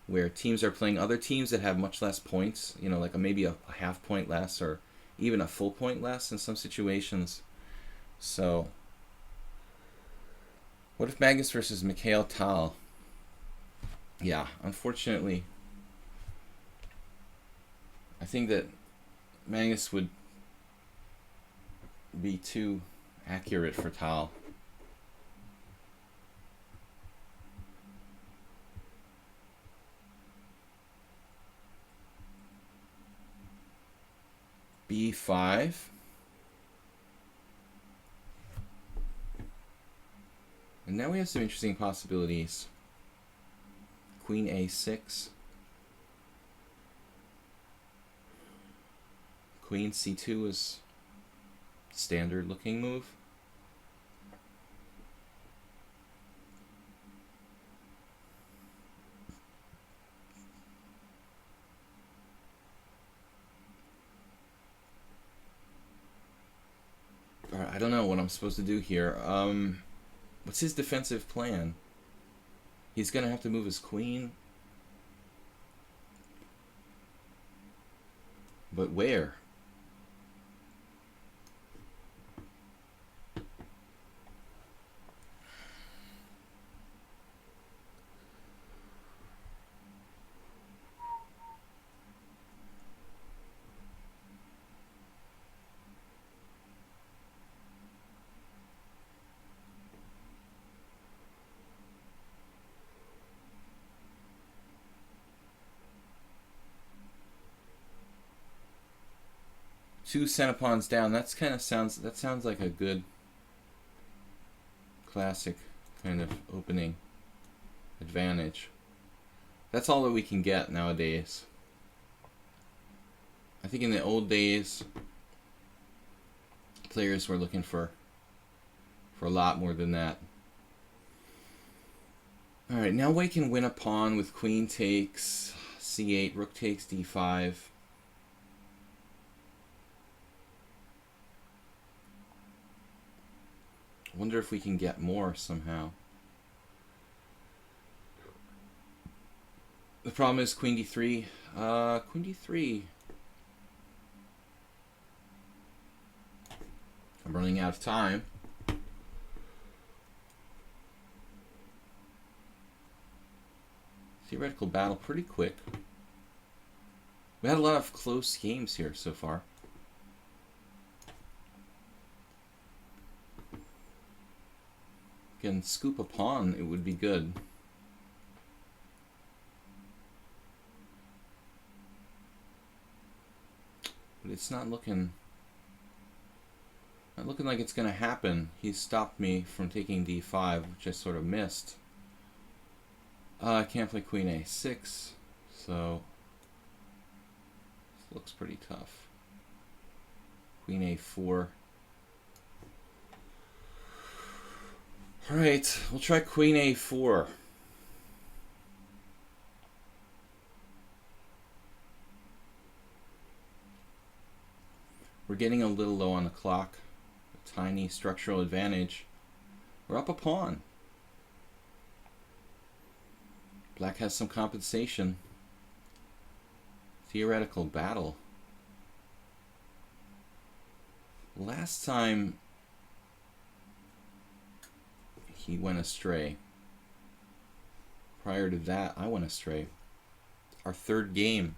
where teams are playing other teams that have much less points, like maybe a half point less or even a full point less in some situations. So, what if Magnus versus Mikhail Tal? Yeah, unfortunately, I think that Magnus would be too accurate for Tal. B5. And now we have some interesting possibilities. Queen A6. Queen C2 is standard looking move. I don't know what I'm supposed to do here. What's his defensive plan? He's gonna have to move his queen. But where? Two centipawns down. That sounds like a good classic kind of opening advantage. That's all that we can get nowadays. I think in the old days, players were looking for a lot more than that. All right, now white can win a pawn with queen takes c8, rook takes d5. Wonder if we can get more somehow. The problem is queen d3. Queen d3. I'm running out of time. Theoretical battle pretty quick. We had a lot of close games here so far. Can scoop a pawn, it would be good. But it's not looking like it's gonna happen. He stopped me from taking d5, which I sort of missed. I can't play queen a6, so this looks pretty tough. Queen a4. Alright, we'll try queen a4. We're getting a little low on the clock. A tiny structural advantage. We're up a pawn. Black has some compensation. Theoretical battle. Last time he went astray. Prior to that, I went astray. Our third game.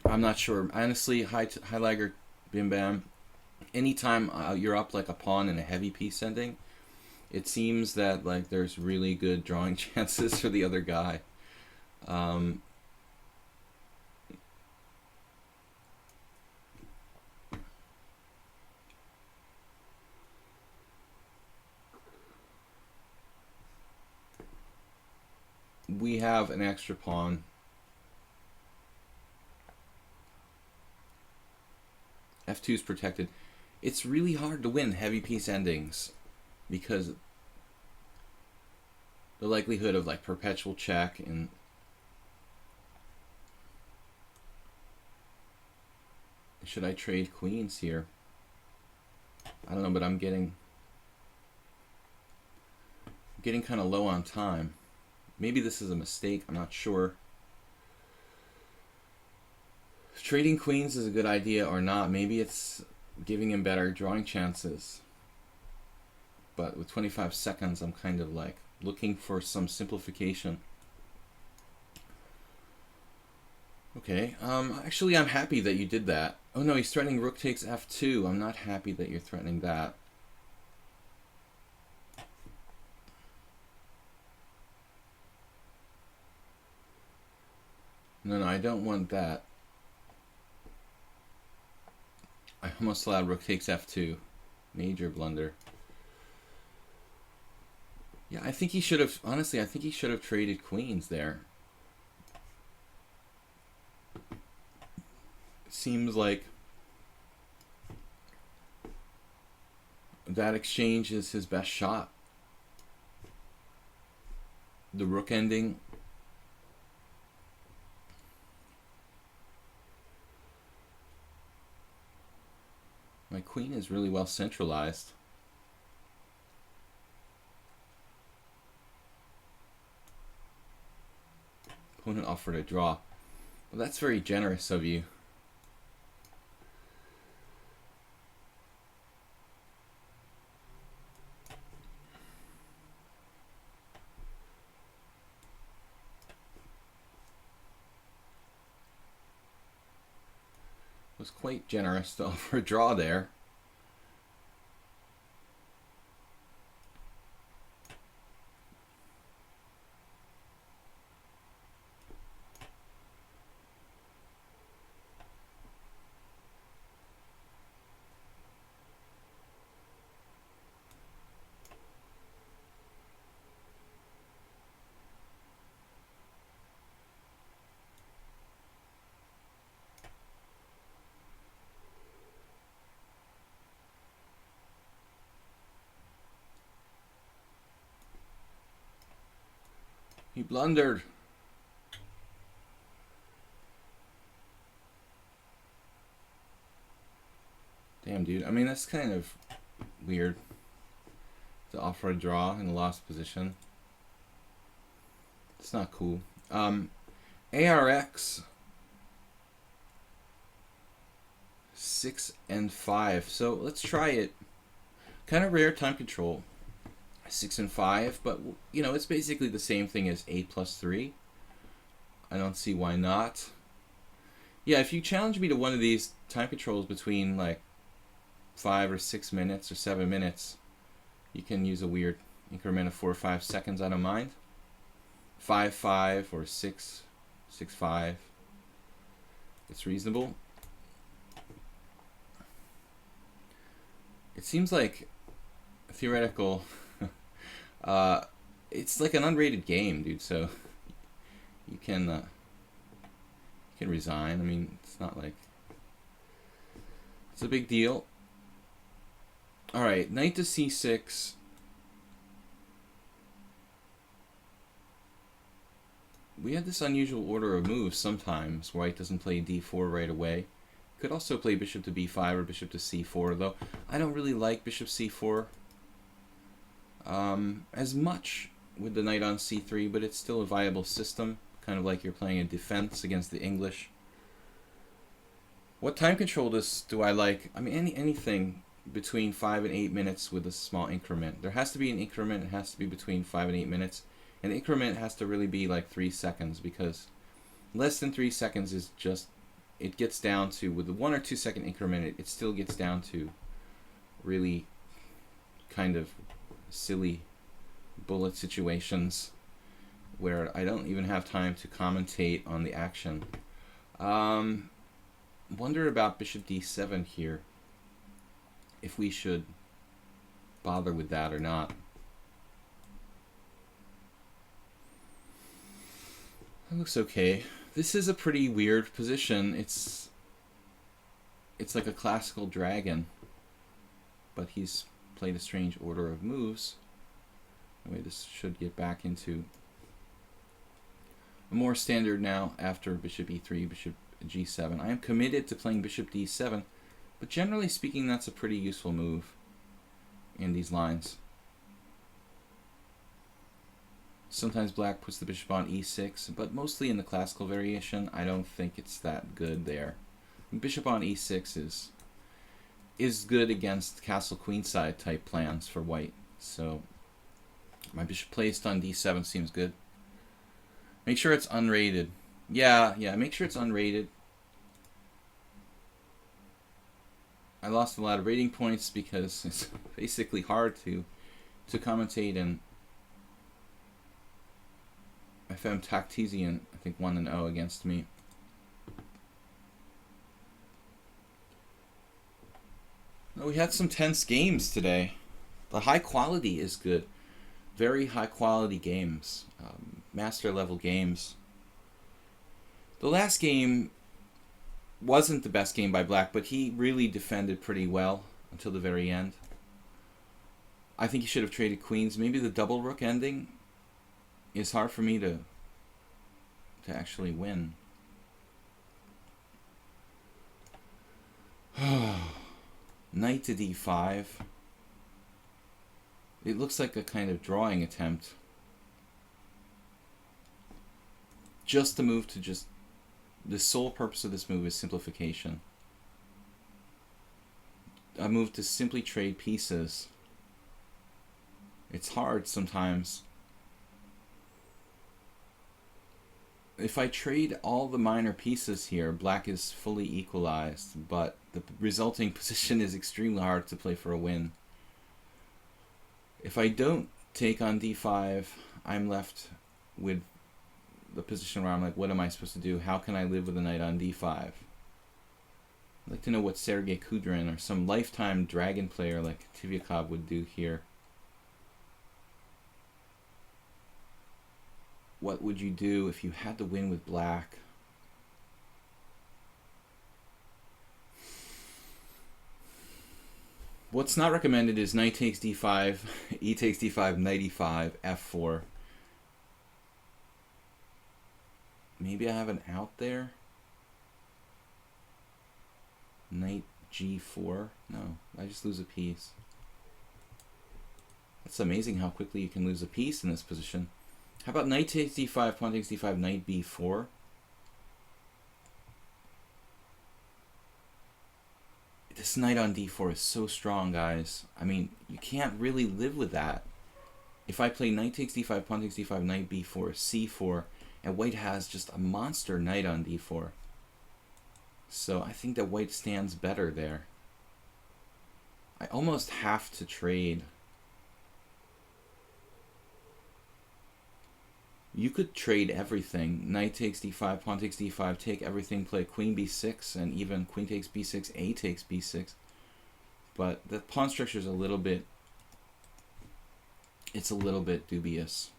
I'm not sure. Honestly, high lagger, Bim Bam. Anytime you're up like a pawn in a heavy piece ending, it seems that like there's really good drawing chances for the other guy. We have an extra pawn. F2 is protected. It's really hard to win heavy piece endings because the likelihood of like perpetual check and should I trade queens here? I don't know, but I'm getting kind of low on time. Maybe this is a mistake, I'm not sure. If trading queens is a good idea or not. Maybe it's giving him better drawing chances. But with 25 seconds, I'm kind of like looking for some simplification. Okay, actually I'm happy that you did that. Oh no, he's threatening rook takes f2. I'm not happy that you're threatening that. No, I don't want that. I almost allowed rook takes f2. Major blunder. Yeah, I think he should have, honestly, I think he should have traded queens there. It seems like that exchange is his best shot. The rook ending. My queen is really well centralized. Opponent offered a draw. Well, that's very generous of you. Was quite generous to offer a draw there. He blundered. Damn, dude. I mean, that's kind of weird to offer a draw in a lost position. It's not cool. ARX 6 and 5. So let's try it. Kind of rare time control. 6 and 5, but you know, it's basically the same thing as 8 plus 3. I don't see why not. Yeah, if you challenge me to one of these time controls between like 5 or 6 minutes or 7 minutes, you can use a weird increment of 4 or 5 seconds. I don't mind. 5-5 or 6-5. It's reasonable. It seems like theoretical. It's like an unrated game, dude. So you can resign. I mean, it's not like it's a big deal. All right, knight to c6. We have this unusual order of moves sometimes. White doesn't play d4 right away. Could also play bishop to b5 or bishop to c4, though I don't really like bishop c4 as much with the knight on c3, but it's still a viable system, kind of like you're playing a defense against the English. What time control do I like? I mean, anything between 5 and 8 minutes with a small increment. There has to be an increment. It has to be between 5 and 8 minutes. And the increment has to really be like 3 seconds, because less than 3 seconds is just, it gets down to, with the 1 or 2 second increment, it still gets down to really kind of silly bullet situations where I don't even have time to commentate on the action. Wonder about bishop d7 here, if we should bother with that or not. That looks okay. This is a pretty weird position. It's like a classical dragon, but he's played a strange order of moves. Anyway, this should get back into a more standard now after bishop e3, bishop g7. I am committed to playing bishop d7, but generally speaking, that's a pretty useful move in these lines. Sometimes black puts the bishop on e6, but mostly in the classical variation, I don't think it's that good there. Bishop on e6 is good against castle queenside type plans for white. So my bishop placed on d7 seems good. Make sure it's unrated. Yeah, make sure it's unrated. I lost a lot of rating points because it's basically hard to commentate, and FM Tactesian, I think, 1-0 against me. We had some tense games today. The high quality is good. Very high quality games. Master level games. The last game wasn't the best game by Black, but he really defended pretty well until the very end. I think he should have traded queens. Maybe the double rook ending is hard for me to actually win. Knight to d5. It looks like a kind of drawing attempt. Just the move to just... The sole purpose of this move is simplification. A move to simply trade pieces. It's hard sometimes. If I trade all the minor pieces here, Black is fully equalized, but the resulting position is extremely hard to play for a win. If I don't take on d5, I'm left with the position where I'm like, what am I supposed to do? How can I live with a knight on d5? I'd like to know what Sergei Kudrin or some lifetime dragon player like Tivyakov would do here. What would you do if you had to win with Black? What's not recommended is knight takes d5, e takes d5, knight e5, f4. Maybe I have an out there. Knight g4. No, I just lose a piece. That's amazing how quickly you can lose a piece in this position. How about knight takes d5, pawn takes d5, knight b4? This knight on d4 is so strong, guys. I mean, you can't really live with that. If I play knight takes d5, pawn takes d5, knight b4, c4, and white has just a monster knight on d4. So I think that white stands better there. I almost have to trade. You could trade everything. Knight takes d5, pawn takes d5, take everything, play queen b6, and even queen takes b6, a takes b6. But the pawn structure is a little bit... It's a little bit dubious.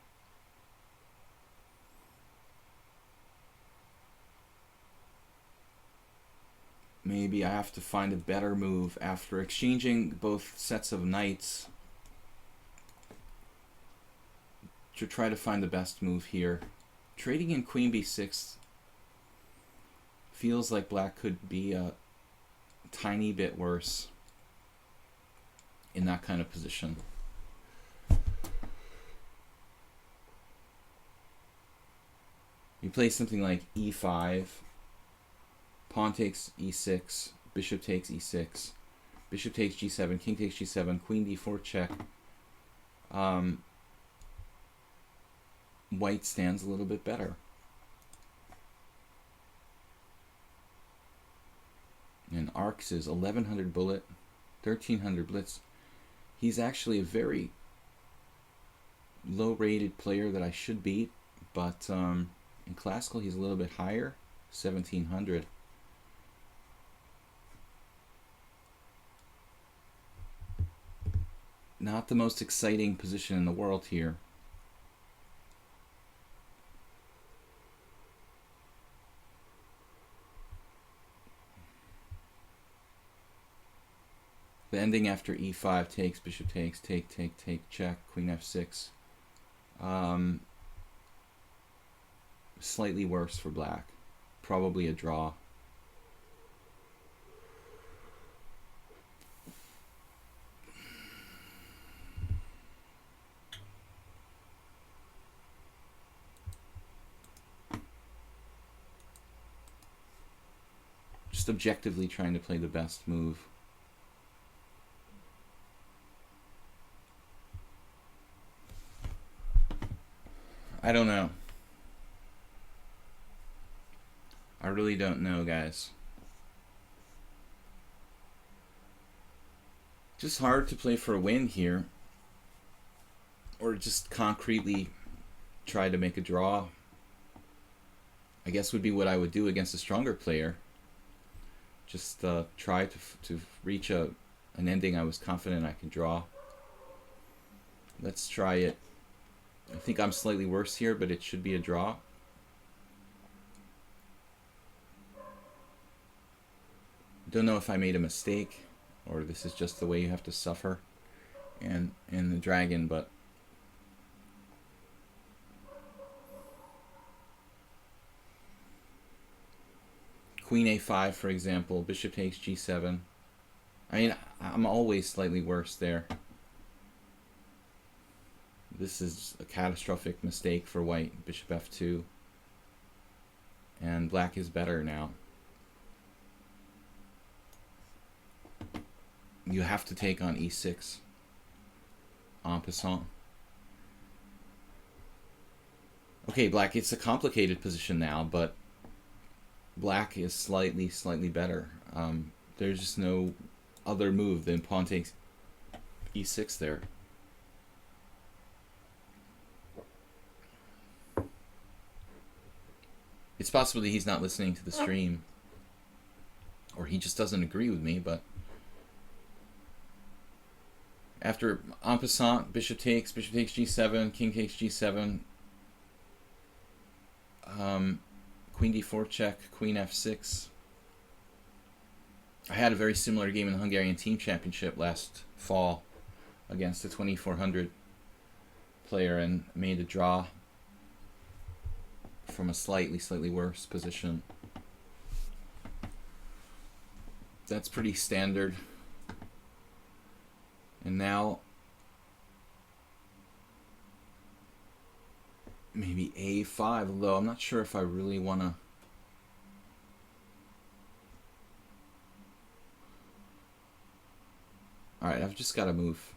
Maybe I have to find a better move after exchanging both sets of knights to try to find the best move here. Trading in queen b6 feels like Black could be a tiny bit worse in that kind of position. You play something like e5, pawn takes e6, bishop takes e6, bishop takes g7, king takes g7, queen d4 check. White stands a little bit better. And Arcs is 1100 bullet, 1300 blitz. He's actually a very low-rated player that I should beat, but in classical he's a little bit higher, 1700. Not the most exciting position in the world here. The ending after e5 takes, bishop takes, take, check, queen f6. Slightly worse for Black. Probably a draw. Just objectively trying to play the best move. I don't know. I really don't know, guys. Just hard to play for a win here. Or just concretely try to make a draw. I guess would be what I would do against a stronger player. Just try to reach a an ending I was confident I could draw. Let's try it. I think I'm slightly worse here, but it should be a draw. Don't know if I made a mistake or this is just the way you have to suffer in the dragon, but Queen A5, for example, bishop takes G7. I mean, I'm always slightly worse there. This is a catastrophic mistake for white. Bishop F2. And black is better now. You have to take on E6. En passant. Okay, black, it's a complicated position now, but black is slightly better. There's just no other move than pawn takes E6 there. It's possible that he's not listening to the stream, or he just doesn't agree with me, but after en passant, bishop takes G7, king takes G7, Queen D4 check, Queen F6. I had a very similar game in the Hungarian Team Championship last fall against a 2400 player and made a draw from a slightly worse position. That's pretty standard. And now maybe A5, although I'm not sure if I really want to. Alright, I've just got to move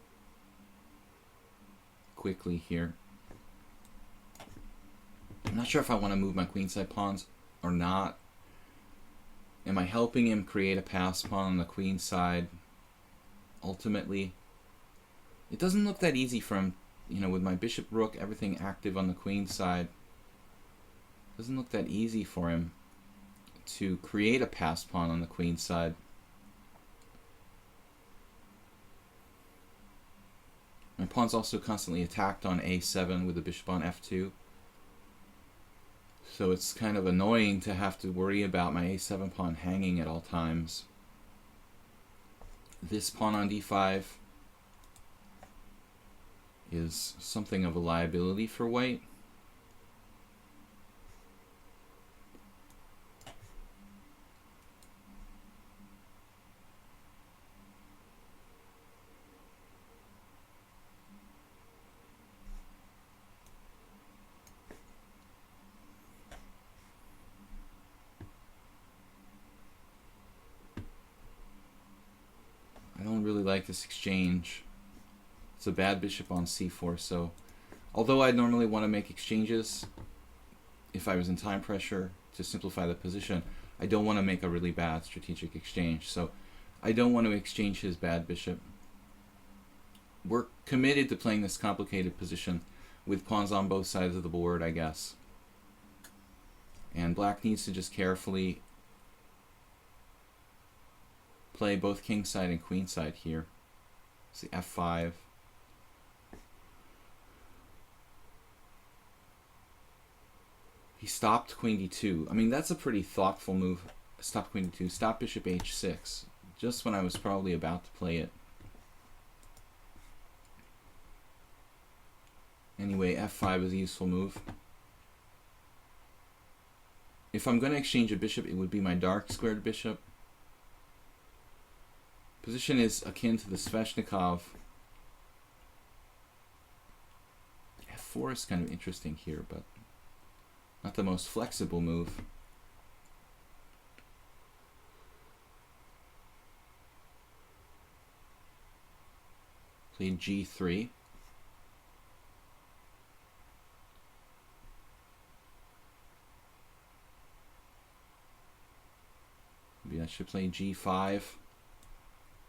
quickly here. I'm not sure if I want to move my queenside pawns or not. Am I helping him create a pass pawn on the queen side? Ultimately, it doesn't look that easy for him, you know, with my bishop rook, everything active on the queen side. Doesn't look that easy for him to create a pass pawn on the queen side. My pawn's also constantly attacked on A7 with the bishop on F2. So it's kind of annoying to have to worry about my A7 pawn hanging at all times. This pawn on D5 is something of a liability for white. I don't really like this exchange. It's a bad bishop on C4, so although I'd normally want to make exchanges if I was in time pressure to simplify the position, I don't want to make a really bad strategic exchange, so I don't want to exchange his bad bishop. We're committed to playing this complicated position with pawns on both sides of the board, I guess. And black needs to just carefully play both king side and queen side here. See F5. He stopped queen D2. I mean, that's a pretty thoughtful move. Stop queen D2. Stop bishop H6. Just when I was probably about to play it. Anyway, F5 is a useful move. If I'm going to exchange a bishop, it would be my dark squared bishop. Position is akin to the Sveshnikov. F4 is kind of interesting here, but not the most flexible move. Played G3. Maybe I should play G5.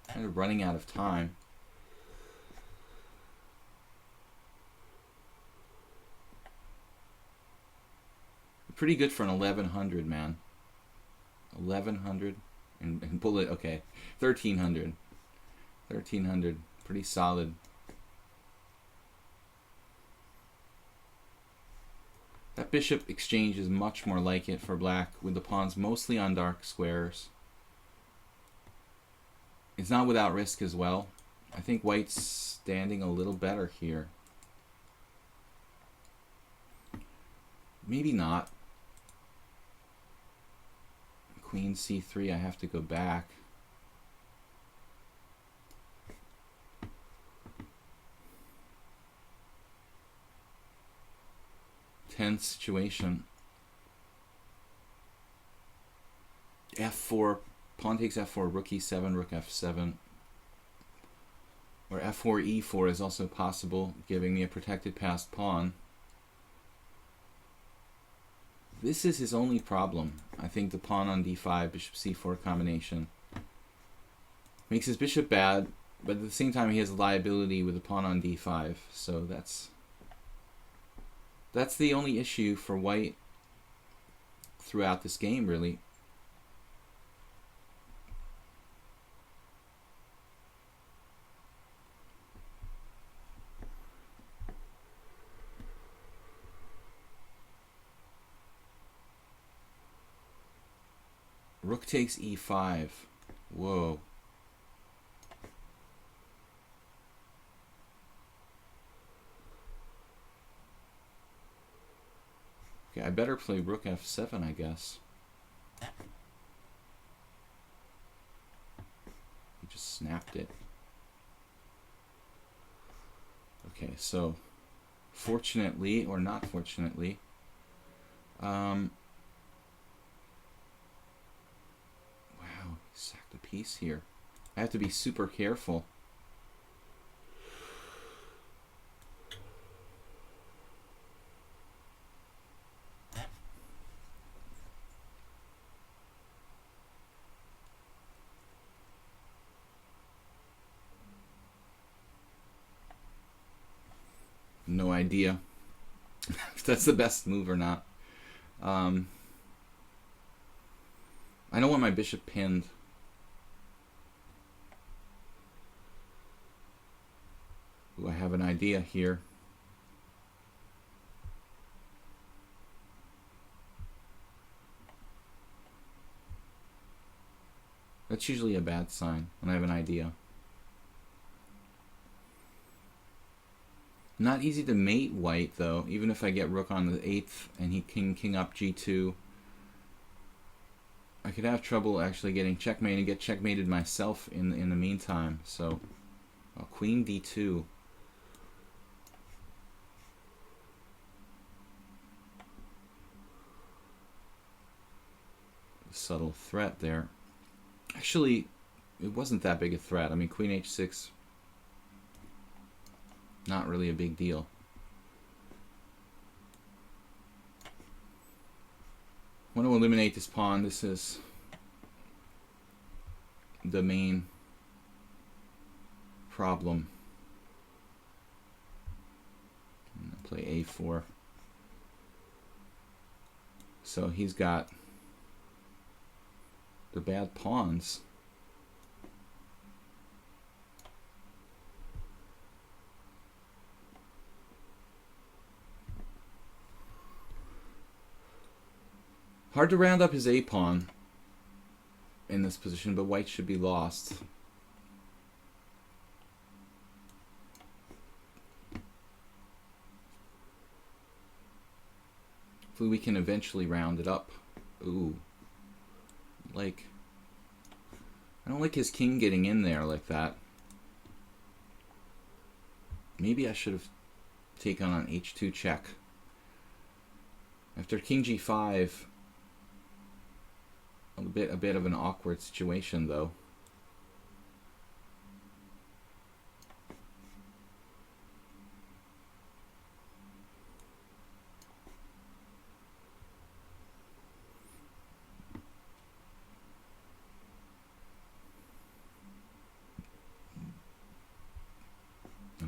Kind of running out of time. Pretty good for an 1100, man. 1100 and bullet. Okay, 1300. 1300, pretty solid. That bishop exchange is much more like it for black, with the pawns mostly on dark squares. It's not without risk as well. I think white's standing a little better here. Maybe not. Queen c3, I have to go back. Tense situation. f4, pawn takes f4, rook e7, rook f7. Or f4, e4 is also possible, giving me a protected passed pawn. This is his only problem. I think the pawn on d5, bishop c4 combination makes his bishop bad, but at the same time he has a liability with the pawn on d5. So that's the only issue for white throughout this game, really. Rook takes e5. Whoa. Okay, I better play rook f7, I guess. He just snapped it. Okay, so fortunately, or not fortunately, wow, he sacked a piece here. I have to be super careful. No idea if that's the best move or not. I don't want my bishop pinned. Ooh, I have an idea here. That's usually a bad sign when I have an idea. Not easy to mate white, though, even if I get rook on the 8th and he king up g2. I could have trouble actually getting checkmate and get checkmated myself in the meantime. So, queen d2. Subtle threat there. Actually, it wasn't that big a threat. I mean, queen h6, not really a big deal. I want to eliminate this pawn. This is the main problem. I'm gonna play a4. So he's got the bad pawns. Hard to round up his a-pawn in this position, but white should be lost. Hopefully we can eventually round it up. Ooh. Like, I don't like his king getting in there like that. Maybe I should have taken on h2 check. After king g5, a bit of an awkward situation, though.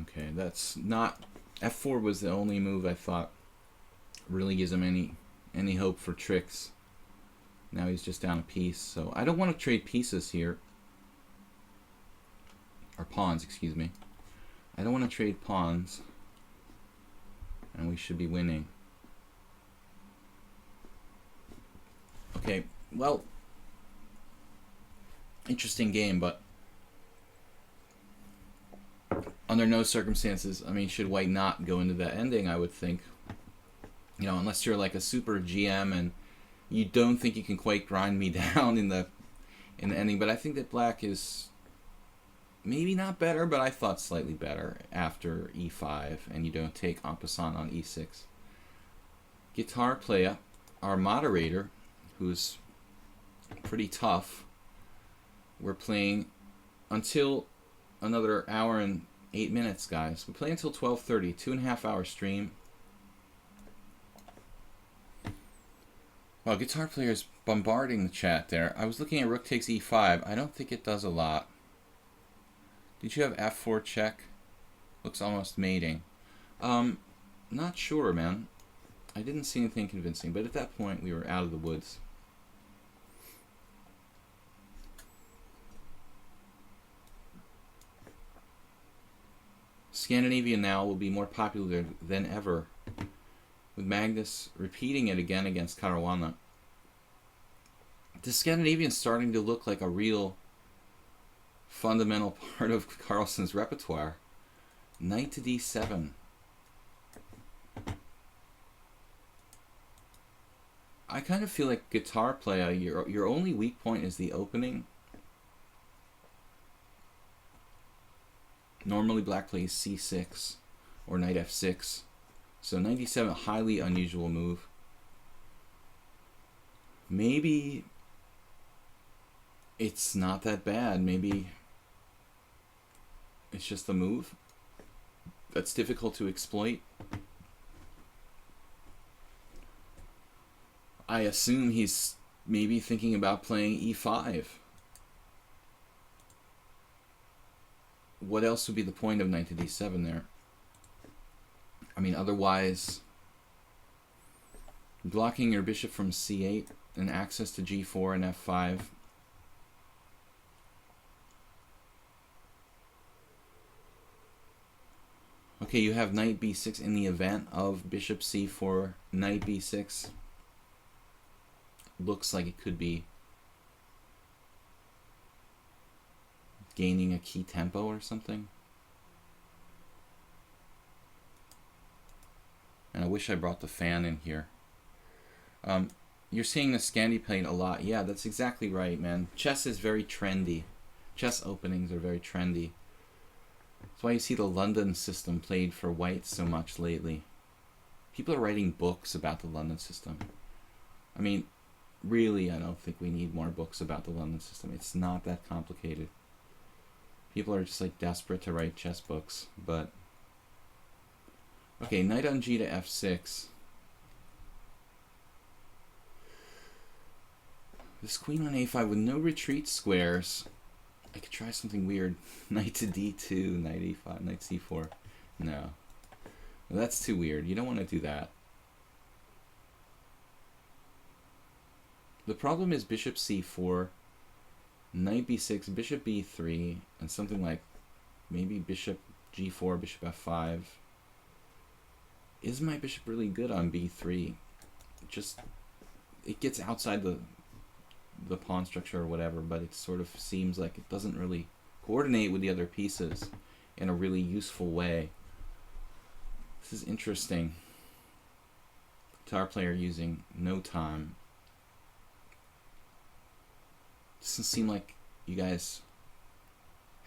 Okay, that's not... f4 was the only move I thought really gives him any hope for tricks. Now he's just down a piece, so I don't want to trade pieces here. Our pawns, excuse me. I don't want to trade pawns. And we should be winning. Okay, well, interesting game, but under no circumstances, I mean, should white not go into that ending, I would think. You know, unless you're like a super GM and you don't think you can quite grind me down in the ending. But I think that black is maybe not better, but I thought slightly better after e5, and you don't take en passant on e6. Guitar player, our moderator, who's pretty tough. We're playing until another hour and 8 minutes, guys. We play until 12:30, 2.5 hour stream. Well, guitar player's bombarding the chat there. I was looking at rook takes e5. I don't think it does a lot. Did you have f4 check? Looks almost mating. Not sure, man. I didn't see anything convincing, but at that point we were out of the woods. Scandinavia now will be more popular than ever, with Magnus repeating it again against Caruana. The Scandinavian's starting to look like a real fundamental part of Carlsen's repertoire. Knight to d7. I kind of feel like guitar player, your only weak point is the opening. Normally black plays c6 or knight f6. So knight d7, a highly unusual move. Maybe it's not that bad. Maybe it's just a move that's difficult to exploit. I assume he's maybe thinking about playing e5. What else would be the point of knight to d7 there? I mean, otherwise, blocking your bishop from c8 and access to g4 and f5. Okay, you have knight b6 in the event of bishop c4, knight b6. Looks like it could be gaining a key tempo or something. And I wish I brought the fan in here. You're seeing the Scandi playing a lot. Yeah, that's exactly right, man. Chess is very trendy. Chess openings are very trendy. That's why you see the London system played for white so much lately. People are writing books about the London system. I mean, really, I don't think we need more books about the London system. It's not that complicated. People are just like desperate to write chess books, but okay, knight on g to f6. This queen on a5 with no retreat squares. I could try something weird. Knight to d2, knight e5, knight c4. No. Well, that's too weird. You don't want to do that. The problem is bishop c4, knight b6, bishop b3, and something like maybe bishop g4, bishop f5. Is my bishop really good on b3? Just, it gets outside the pawn structure or whatever, but it sort of seems like it doesn't really coordinate with the other pieces in a really useful way. This is interesting. Guitar player using no time. Doesn't seem like you guys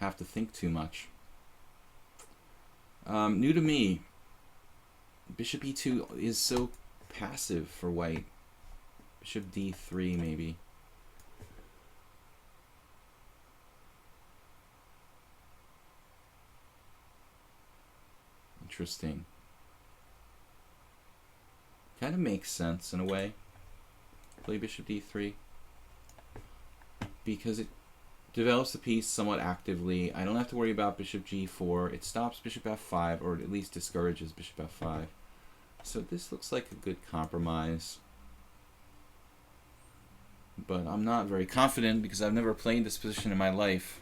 have to think too much. New to me, bishop e2 is so passive for white. Bishop d3 maybe. Interesting. Kind of makes sense in a way. Play bishop d3. Because it develops the piece somewhat actively. I don't have to worry about bishop g4. It stops bishop f5, or at least discourages bishop f5. So this looks like a good compromise. But I'm not very confident because I've never played this position in my life.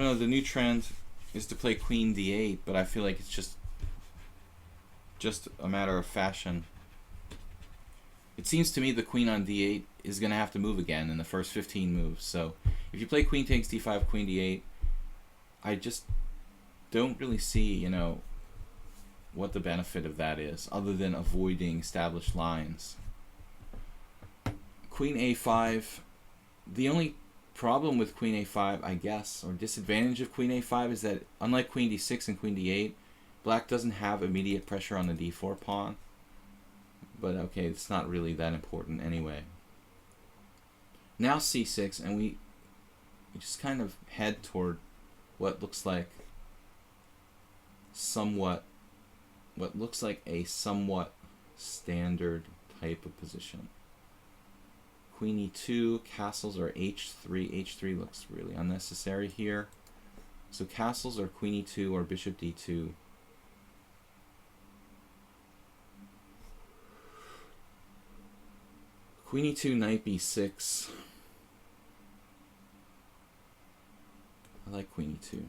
don't know, the new trend is to play queen d8, but I feel like it's just a matter of fashion. It seems to me the queen on d8 is going to have to move again in the first 15 moves. So if you play queen takes d5, queen d8, I just don't really see, you know, what the benefit of that is, other than avoiding established lines. Queen a5, the only problem with queen a5, I guess, or disadvantage of queen a5 is that unlike queen d6 and queen d8, black doesn't have immediate pressure on the d4 pawn. But okay, it's not really that important anyway. Now c6, and we just kind of head toward what looks like a somewhat standard type of position. Queen e2, castles are h3. h3 looks really unnecessary here. So castles are queen e2 or bishop d2. Queen e2, knight b6. I like queen e2.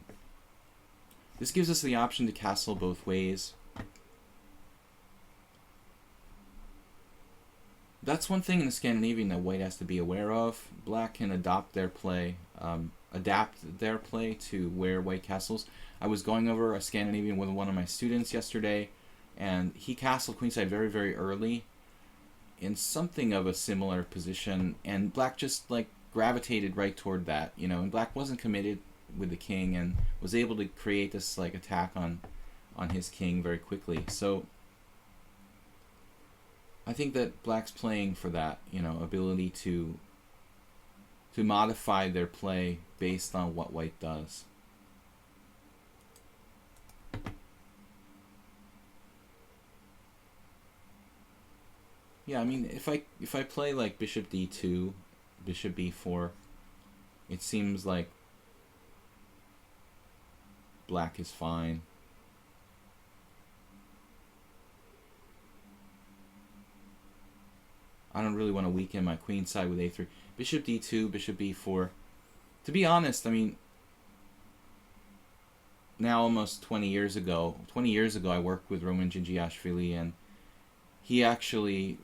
This gives us the option to castle both ways. That's one thing in the Scandinavian that white has to be aware of. Black can adapt their play to where white castles. I was going over a Scandinavian with one of my students yesterday, and he castled queenside very, very early in something of a similar position, and black just like gravitated right toward that, you know, and black wasn't committed with the king and was able to create this like attack on his king very quickly. So I think that black's playing for that, you know, ability to modify their play based on what white does. Yeah, I mean, if I play like bishop d2, bishop b4, it seems like black is fine. I don't really want to weaken my queen side with a3. Bishop d2, bishop b4. To be honest, I mean, now almost 20 years ago I worked with Roman Djindjiashvili, and he actually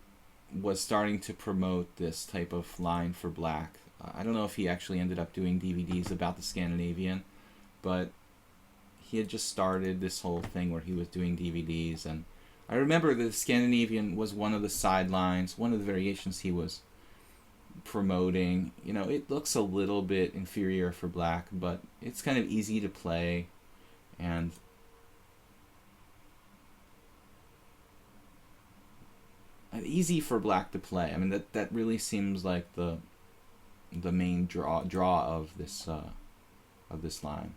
was starting to promote this type of line for black. I don't know if he actually ended up doing DVDs about the Scandinavian, but he had just started this whole thing where he was doing DVDs, and I remember the Scandinavian was one of the sidelines, one of the variations he was promoting. You know, it looks a little bit inferior for black, but it's kind of easy to play, and easy for black to play. I mean, that really seems like the main draw of this line.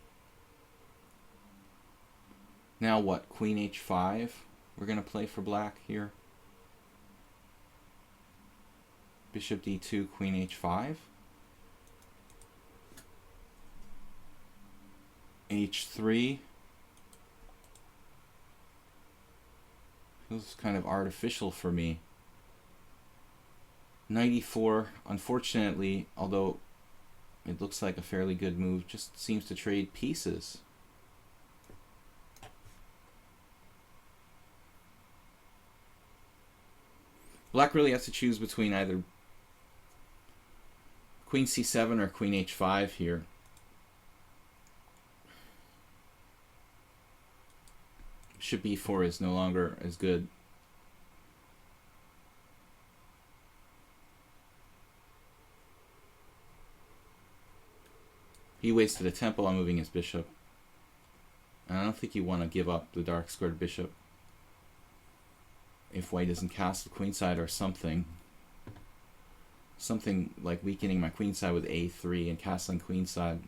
Now what? Queen h5. We're going to play for black here. Bishop d2, queen h5. h3. Feels kind of artificial for me. Knight e4, unfortunately, although it looks like a fairly good move, just seems to trade pieces. Black really has to choose between either queen c7 or queen h5 here. Bishop b4 is no longer as good. He wasted a tempo on moving his bishop. And I don't think you want to give up the dark squared bishop if white doesn't castle queenside or something. Something like weakening my queenside with a3 and castling queenside.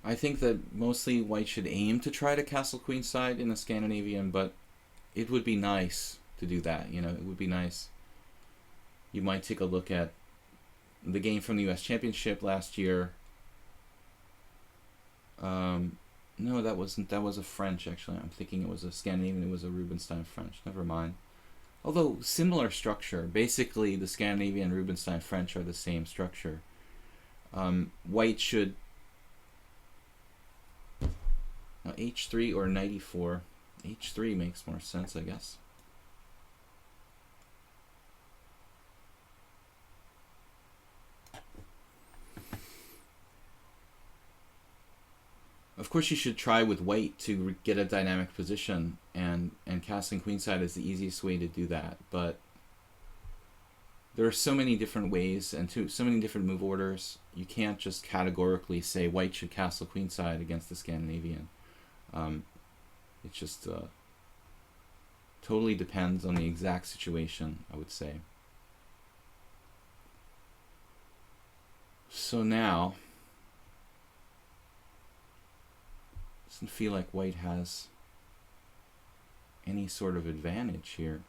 I think that mostly white should aim to try to castle queenside in the Scandinavian, but it would be nice to do that, you know, it would be nice. You might take a look at the game from the US Championship last year. No, that wasn't. That was a French, actually. I'm thinking it was a Scandinavian. It was a Rubinstein French. Never mind. Although similar structure. Basically, the Scandinavian and Rubinstein French are the same structure. White should h3 or knight e4. h3 makes more sense, I guess. Of course, you should try with white to get a dynamic position, and castling queenside is the easiest way to do that. But there are so many different ways and so many different move orders. You can't just categorically say white should castle queenside against the Scandinavian. It just totally depends on the exact situation, I would say. So now, doesn't feel like white has any sort of advantage here.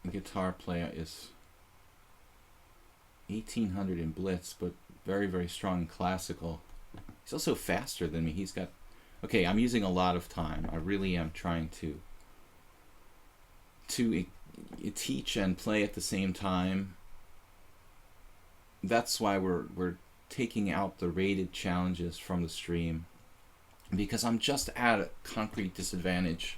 The guitar player is 1800 in blitz, but very, very strong in classical. He's also faster than me. He's got... Okay, I'm using a lot of time. I really am trying to teach and play at the same time. That's why we're taking out the rated challenges from the stream, because I'm just at a concrete disadvantage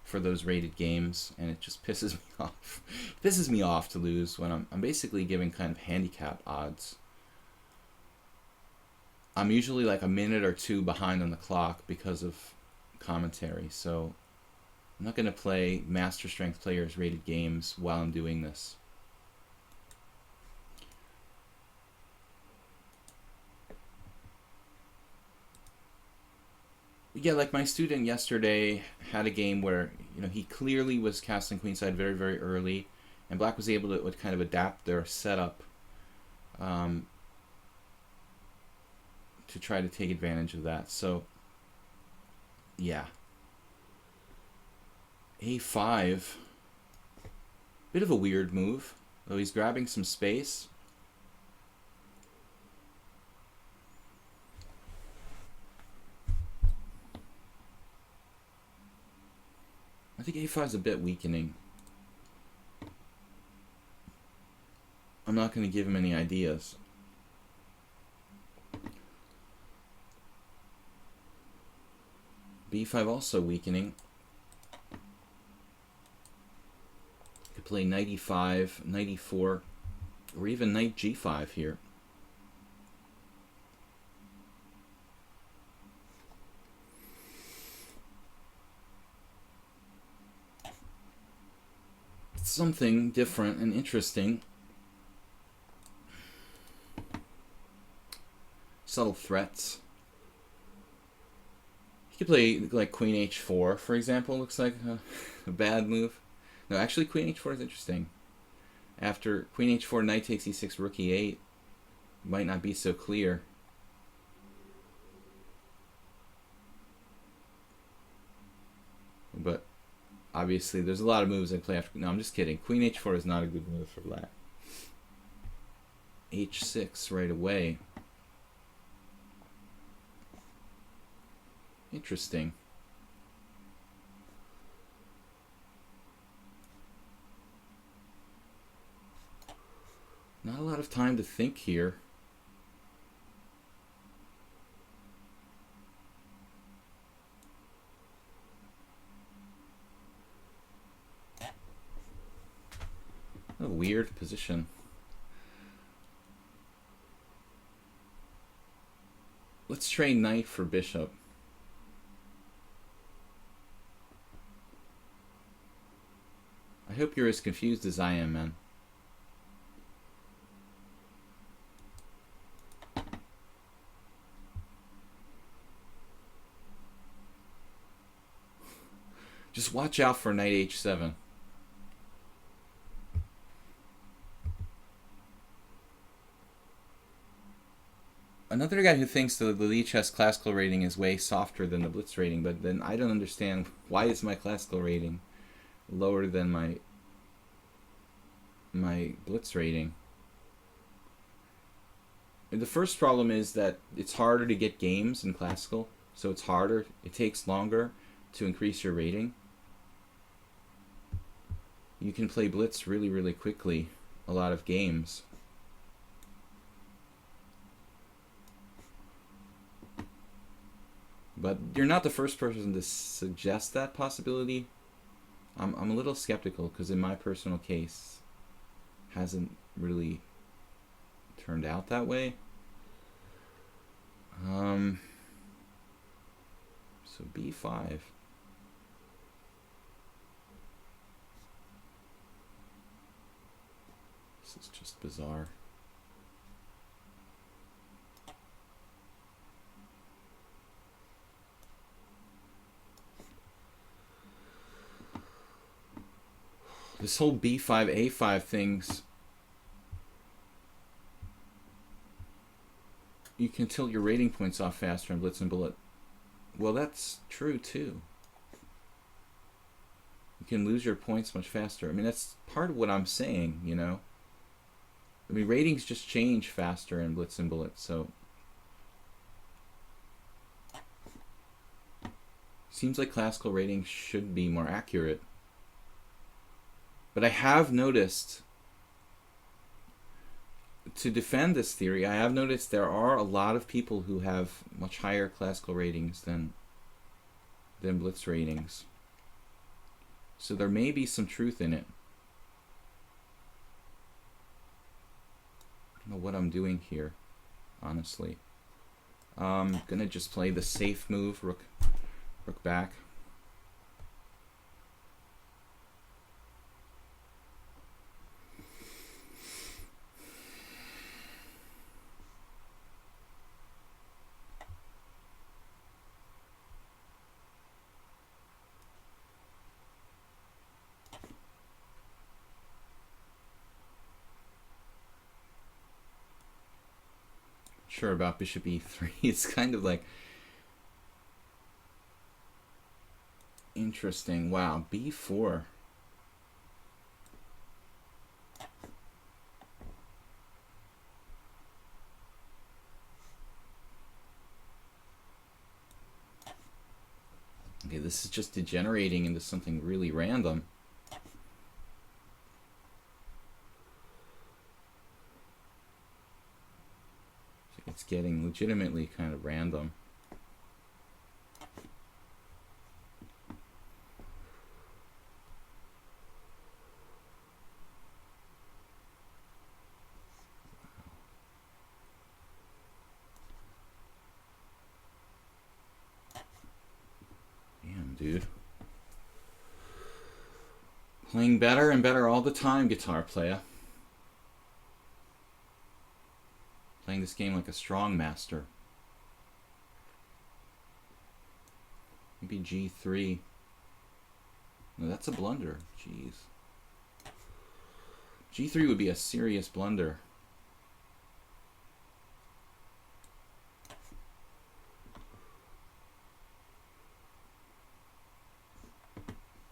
for those rated games, and it just pisses me off. It pisses me off to lose when I'm basically giving kind of handicap odds. I'm usually like a minute or two behind on the clock because of commentary, so I'm not going to play Master Strength Players rated games while I'm doing this. Yeah, like my student yesterday had a game where, you know, he clearly was castling queenside very, very early, and black was able to kind of adapt their setup to try to take advantage of that. So, yeah. A5. Bit of a weird move, though he's grabbing some space. I think A5 is a bit weakening. I'm not going to give him any ideas. B5 also weakening. Could play knight e5, knight e4, or even knight g5 here. Something different and interesting. Subtle threats. He could play like queen h4, for example. Looks like a bad move. No, actually queen h4 is interesting. After queen h4, knight takes e6, rook e8. Might not be so clear. But obviously, there's a lot of moves I play after. No, I'm just kidding. Queen h4 is not a good move for black. h6 right away. Interesting. Not a lot of time to think here. A weird position. Let's trade knight for bishop. I hope you're as confused as I am, man. Just watch out for knight h7. Another guy who thinks the Lichess classical rating is way softer than the Blitz rating, but then I don't understand why is my classical rating lower than my blitz rating. And the first problem is that it's harder to get games in classical, so it's harder. It takes longer to increase your rating. You can play blitz really, really quickly, a lot of games. But you're not the first person to suggest that possibility. I'm a little skeptical because in my personal case, hasn't really turned out that way. So b5. This is just bizarre. This whole b5, a5 things, you can tilt your rating points off faster in blitz and bullet. Well, that's true too. You can lose your points much faster. I mean, that's part of what I'm saying, you know. I mean, ratings just change faster in blitz and bullet, so seems like classical ratings should be more accurate. But I have noticed, to defend this theory, I have noticed there are a lot of people who have much higher classical ratings than blitz ratings. So there may be some truth in it. I don't know what I'm doing here, honestly. I'm gonna just play the safe move, rook back. Sure about bishop e3. It's kind of like interesting. Wow, b4. Okay, this is just degenerating into something really random. It's getting legitimately kind of random. Damn, dude. Playing better and better all the time, guitar player. Playing this game like a strong master. Maybe g3. No, that's a blunder. Jeez. g3 would be a serious blunder.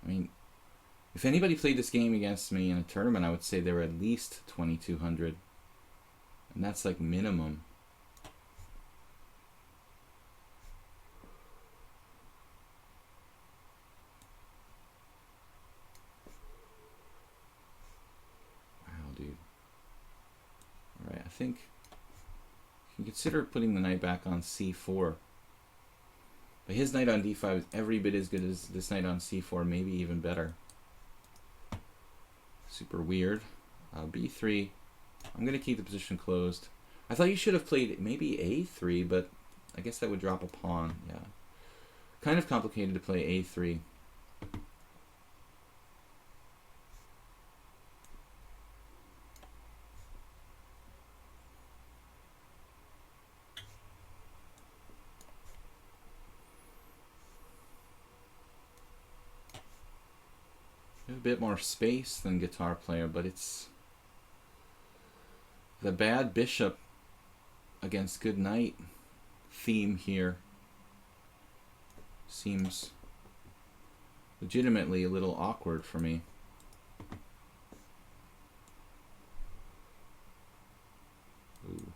I mean, if anybody played this game against me in a tournament, I would say they were at least 2200. And that's like minimum. Wow, dude. Alright, I think you can consider putting the knight back on c4. But his knight on d5 is every bit as good as this knight on c4, maybe even better. Super weird. b3. I'm going to keep the position closed. I thought you should have played maybe a3, but I guess that would drop a pawn. Yeah. Kind of complicated to play a3. A bit more space than guitar player, but it's the bad bishop against good knight theme here seems legitimately a little awkward for me. Ooh.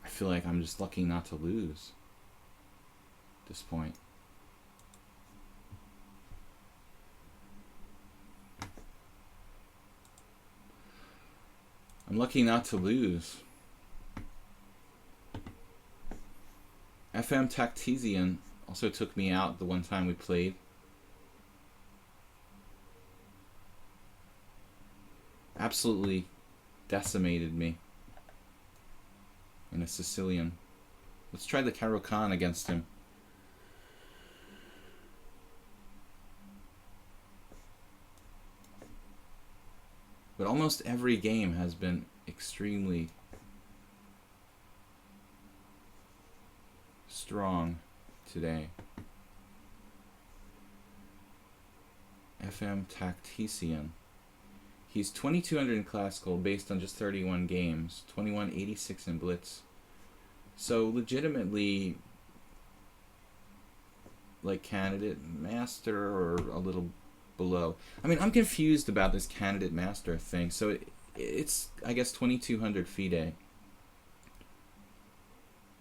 I feel like I'm just lucky not to lose at this point. I'm lucky not to lose. FM Tactesian also took me out the one time we played. Absolutely decimated me in a Sicilian. Let's try the Caro-Kann against him. But almost every game has been extremely strong today. FM Tactesian. He's 2200 in classical based on just 31 games, 2186 in blitz. So legitimately like candidate master or a little below. I mean, I'm confused about this candidate master thing. So it's I guess 2200 FIDE.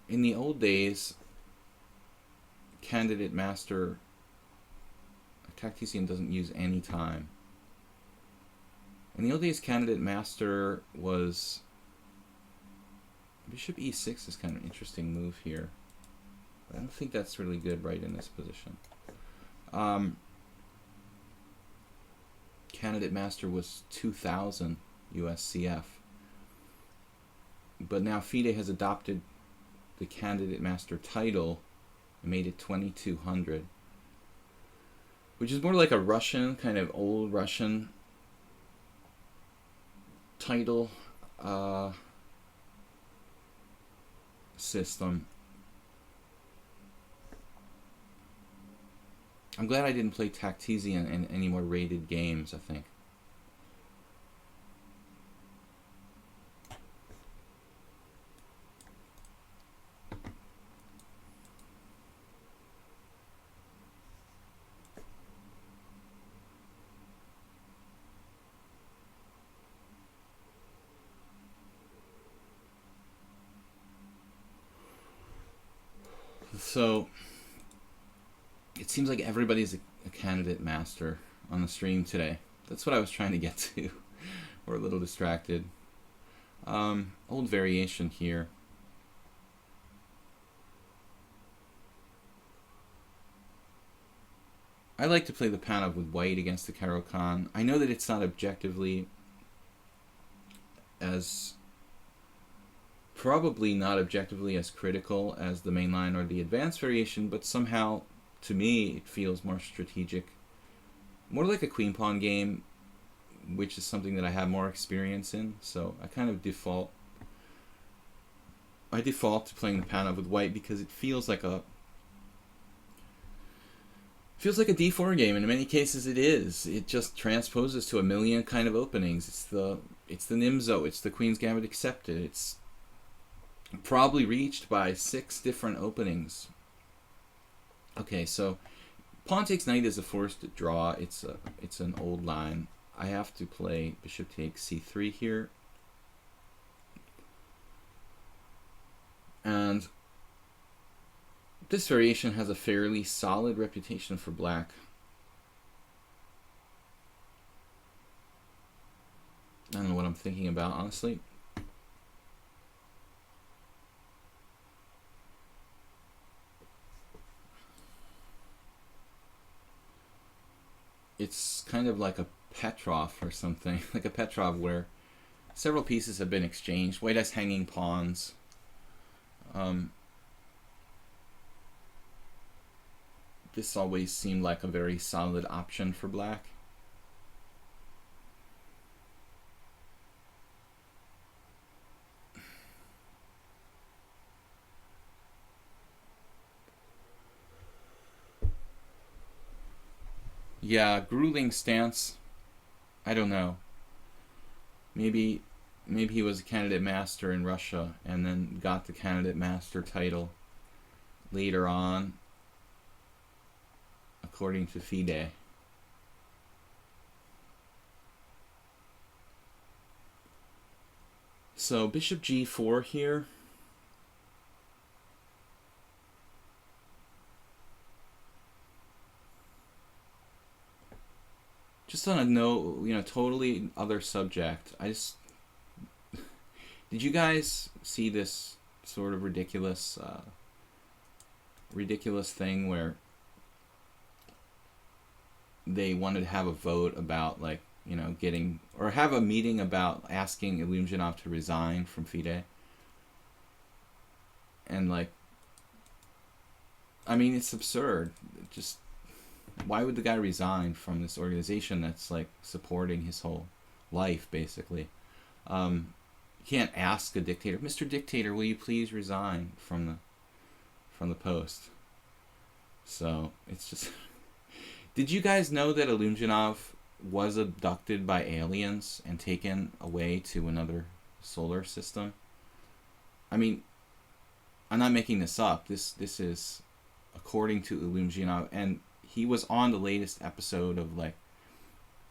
In the old days, candidate master Tactesian doesn't use any time. In the old days, candidate master was bishop e6 is kind of an interesting move here. I don't think that's really good right in this position. Candidate master was 2000 USCF. But now FIDE has adopted the candidate master title and made it 2200. Which is more like a Russian, kind of old Russian title system. I'm glad I didn't play Tactesian in any more rated games, I think. So it seems like everybody's a candidate master on the stream today. That's what I was trying to get to. We're a little distracted. Old variation here. I like to play the Panov with white against the Caro-Kann. I know that it's not objectively as probably not objectively as critical as the mainline or the advanced variation, but somehow, to me, it feels more strategic. More like a queen-pawn game, which is something that I have more experience in, so I kind of default to playing the Panov with white because it feels like a d4 game, and in many cases it is. It just transposes to a million kind of openings. It's the Nimzo, it's the Queen's Gambit accepted, it's probably reached by 6 different openings. Okay, so pawn takes knight is a forced draw. It's an old line. I have to play bishop takes c3 here. And this variation has a fairly solid reputation for black. I don't know what I'm thinking about, honestly. It's kind of like a Petrov or something, like a Petrov where several pieces have been exchanged. White has hanging pawns. This always seemed like a very solid option for black. Yeah, grueling stance. I don't know. Maybe he was a candidate master in Russia and then got the candidate master title later on, according to FIDE. So bishop g4 here. Just on a totally other subject. Did you guys see this sort of ridiculous thing where they wanted to have a vote about getting, or have a meeting about asking Ilumjanov to resign from FIDE? And it's absurd. Just, why would the guy resign from this organization that's supporting his whole life, basically? You can't ask a dictator, Mr. Dictator, will you please resign from the post? So it's just did you guys know that Ilumjanov was abducted by aliens and taken away to another solar system? I'm not making this up. This is according to Ilumjanov, and he was on the latest episode of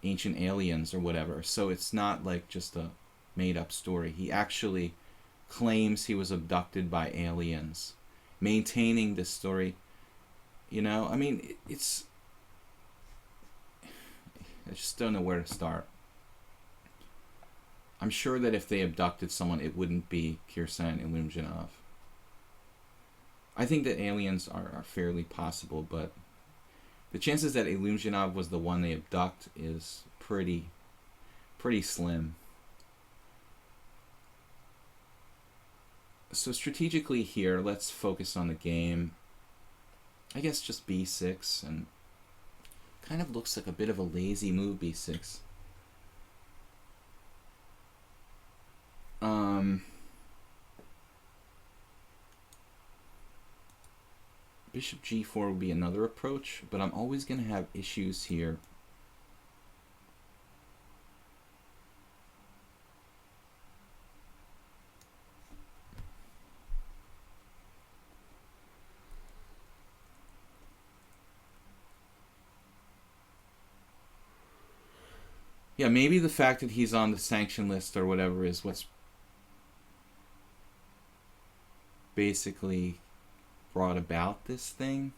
Ancient Aliens or whatever. So it's not just a made up story. He actually claims he was abducted by aliens, maintaining this story. It's, I just don't know where to start. I'm sure that if they abducted someone, it wouldn't be Kirsan Ilumjanov. I think that aliens are fairly possible, but the chances that Ilumjanov was the one they abduct is pretty slim. So strategically here, let's focus on the game. I guess just b6, and kind of looks like a bit of a lazy move, b6. Bishop g4 would be another approach, but I'm always going to have issues here. Yeah, maybe the fact that he's on the sanction list or whatever is what's basically brought about this thing.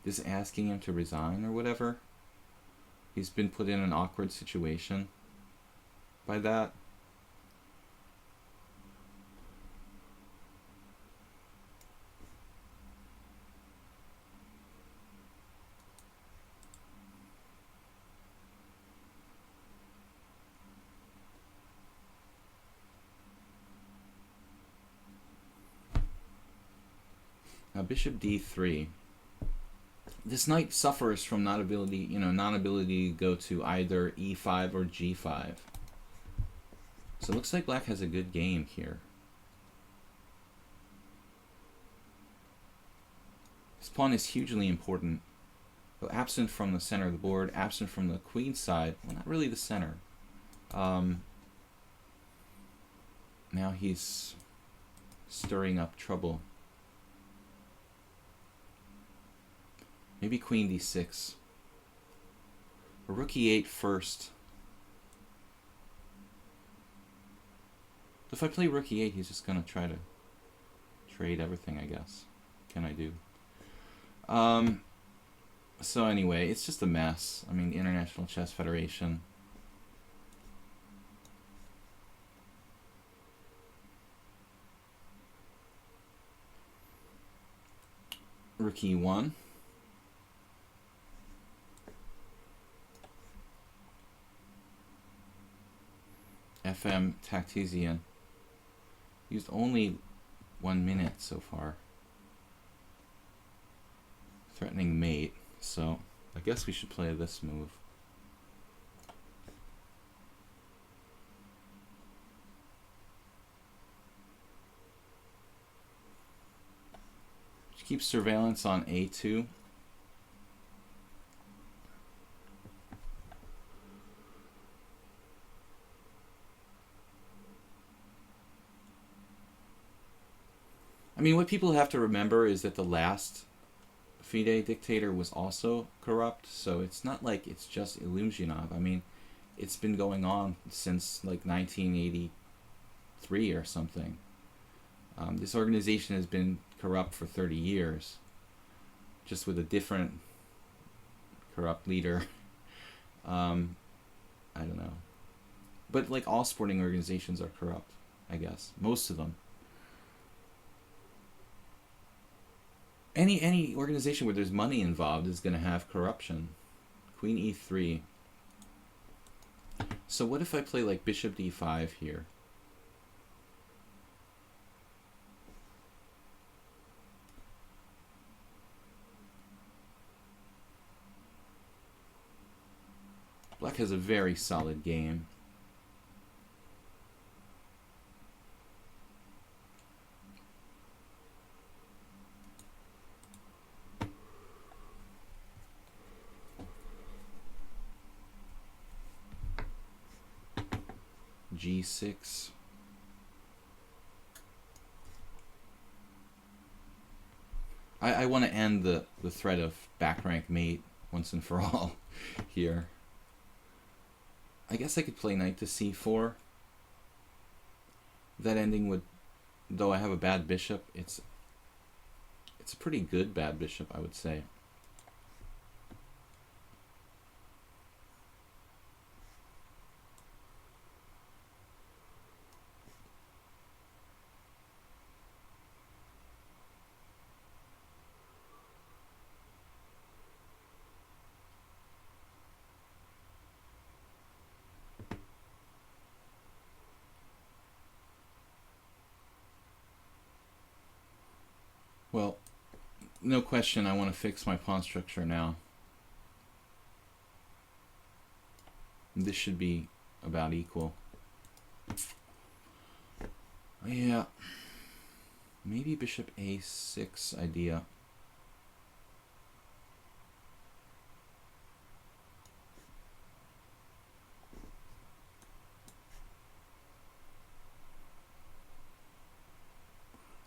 Just asking him to resign or whatever. He's been put in an awkward situation by that. Now bishop d3. This knight suffers from non-ability to go to either e5 or g5. So it looks like black has a good game here. This pawn is hugely important. Though absent from the center of the board, absent from the queen side, well, not really the center. Now he's stirring up trouble. Maybe queen d6. Or rook e8 first. If I play rook e8, he's just going to try to trade everything, I guess. What can I do? So anyway, it's just a mess. The International Chess Federation. Rook e1. FM Tactisian. Used only 1 minute so far. Threatening mate, so I guess we should play this move. Keep surveillance on a2. mean, what people have to remember is that the last FIDE dictator was also corrupt, so it's not like it's just Ilumzhinov. I mean, it's been going on since like 1983 or something. This organization has been corrupt for 30 years, just with a different corrupt leader. I don't know. But like all sporting organizations are corrupt, I guess. Most of them. Any organization where there's money involved is going to have corruption. Queen e3. So what if I play like bishop d5 here? Black has a very solid game. G6. I want to end the threat of back rank mate once and for all here. I guess I could play knight to c4. That ending would, though I have a bad bishop, it's a pretty good bad bishop, I would say. Well, no question, I want to fix my pawn structure now. This should be about equal. Yeah. Maybe bishop a6 idea.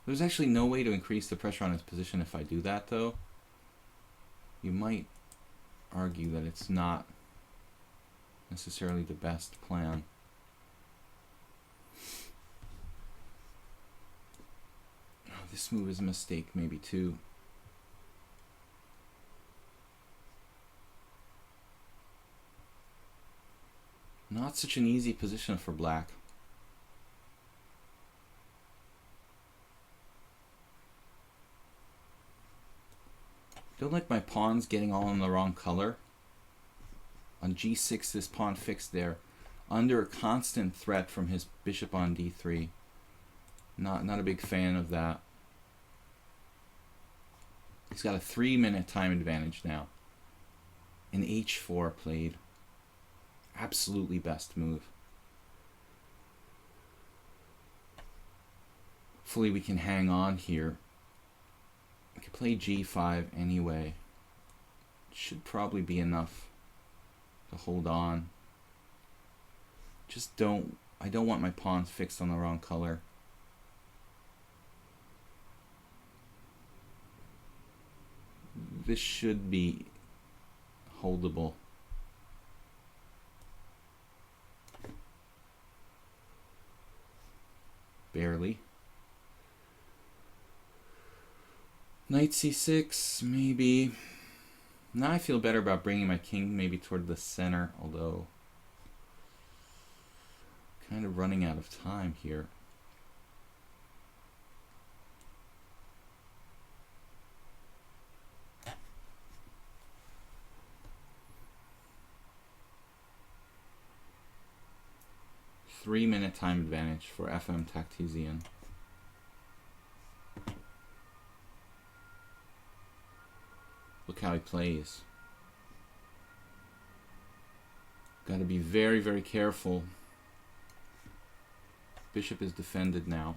There's actually no way to increase the pressure on his position if I do that, though. You might argue that it's not necessarily the best plan. Oh, this move is a mistake, maybe, too. Not such an easy position for black. Don't like my pawns getting all in the wrong color. On g6, this pawn fixed there, under a constant threat from his bishop on d3. Not a big fan of that. He's got a 3-minute time advantage now. An h4 played. Absolutely best move. Hopefully we can hang on here. I could play g5 anyway. Should probably be enough to hold on. I don't want my pawns fixed on the wrong color. This should be holdable. Barely. Knight c6, maybe. Now I feel better about bringing my king maybe toward the center, although kind of running out of time here. Three-minute time advantage for FM Tactisian. Look how he plays. Got to be very, very careful. Bishop is defended now.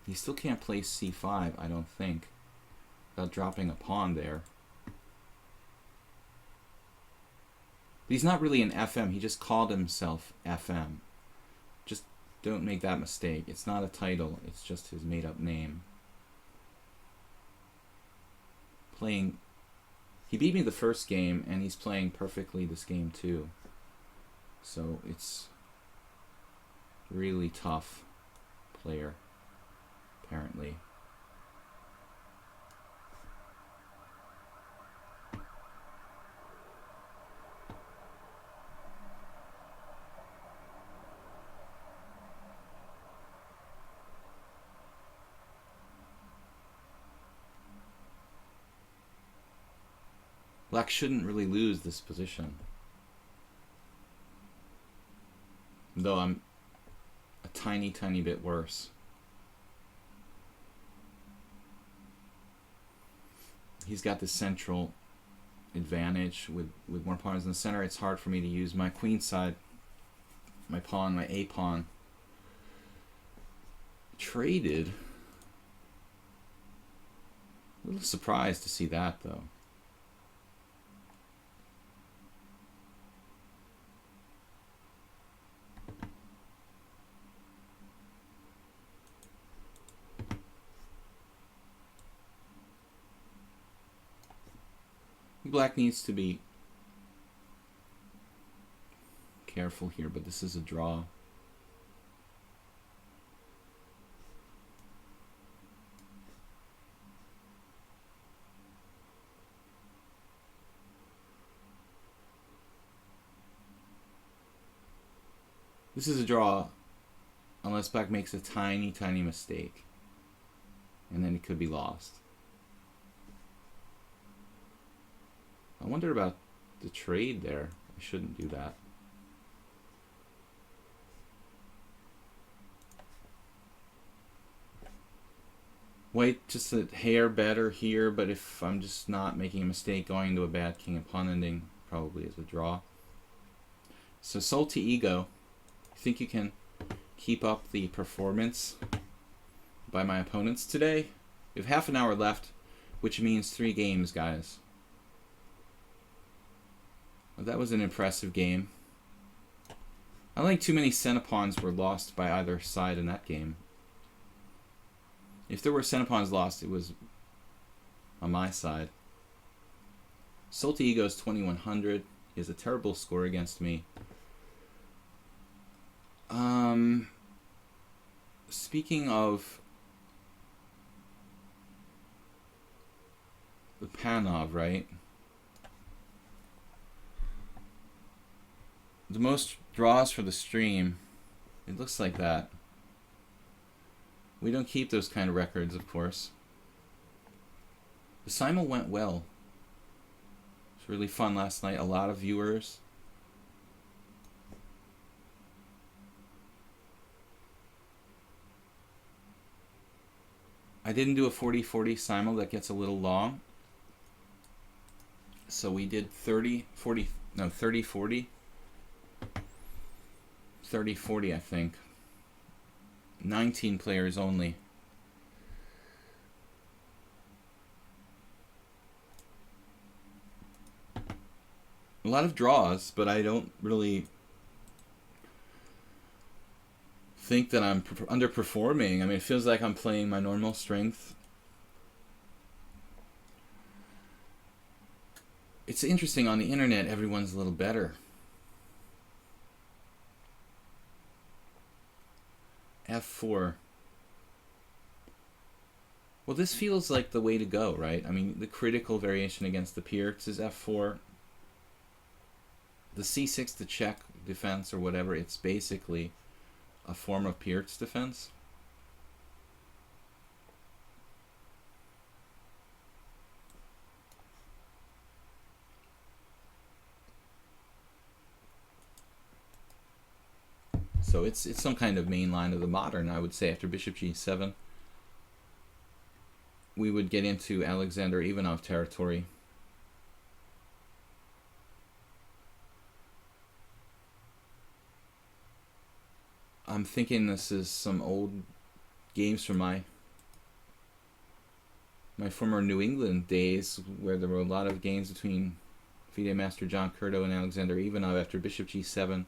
He still can't play c5, I don't think, without dropping a pawn there. But he's not really an FM. He just called himself FM. Just Don't make that mistake. It's not a title. It's just his made-up name. He beat me the first game, and he's playing perfectly this game too. So it's really tough player, apparently. Black shouldn't really lose this position. Though I'm a tiny, tiny bit worse. He's got the central advantage with more pawns in the center. It's hard for me to use my queen side, my pawn, my A pawn. Traded. A little surprised to see that though. Black needs to be careful here, but this is a draw. This is a draw unless Black makes a tiny, tiny mistake. And then it could be lost. I wonder about the trade there. I shouldn't do that. White just a hair better here, but if I'm just not making a mistake going into a bad king and pawn ending, probably is a draw. So Salty Ego, you think you can keep up the performance by my opponents today? We have half an hour left, which means 3 games, guys. Well, that was an impressive game. I don't think too many centipawns were lost by either side in that game. If there were centipawns lost, it was on my side. Salty Ego's 2100. He has a terrible score against me. Speaking of the Panov, right? The most draws for the stream, it looks like that. We don't keep those kind of records, of course. The simul went well. It was really fun last night. A lot of viewers. I didn't do a 40-40 simul. That gets a little long. So we did 30-40, no, 30-40. 30-40, I think. 19 players only. A lot of draws, but I don't really think that I'm underperforming. I mean, it feels like I'm playing my normal strength. It's interesting, on the internet, everyone's a little better. F4. Well, this feels like the way to go, right? I mean, the critical variation against the Pierts is F4. The C6 to check defense or whatever, it's basically a form of Pierts defense. So it's some kind of main line of the modern, I would say. After bishop g7, we would get into Alexander Ivanov territory. I'm thinking this is some old games from my former New England days, where there were a lot of games between FIDE Master John Curto and Alexander Ivanov after bishop g7.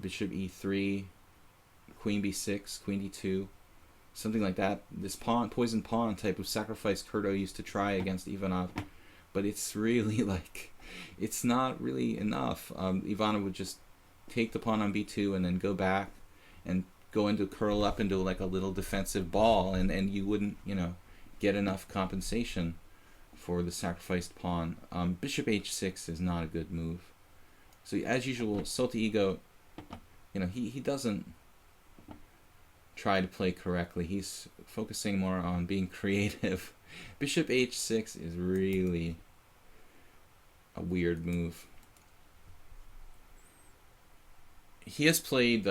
bishop e3, queen b6, queen d2, something like that. This poison pawn type of sacrifice Kurto used to try against Ivanov, but it's really like, it's not really enough. Ivanov would just take the pawn on b2 and then go back and go into curl up into like a little defensive ball, and you wouldn't, get enough compensation for the sacrificed pawn. Bishop h6 is not a good move. So as usual, Salty Ego, he doesn't try to play correctly. He's focusing more on being creative. Bishop h6 is really a weird move. He has played,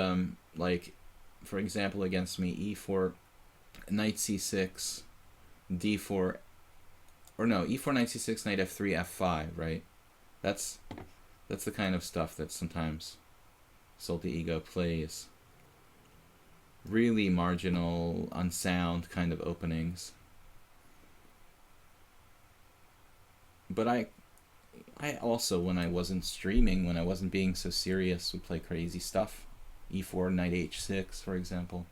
like, for example, against me, e4, knight c6, d4, or no, e4, knight c6, knight f3, f5, right? That's the kind of stuff that sometimes Salty Ego plays. Really marginal, unsound kind of openings. But I also, when I wasn't streaming, when I wasn't being so serious, would play crazy stuff. e4, knight h6, for example.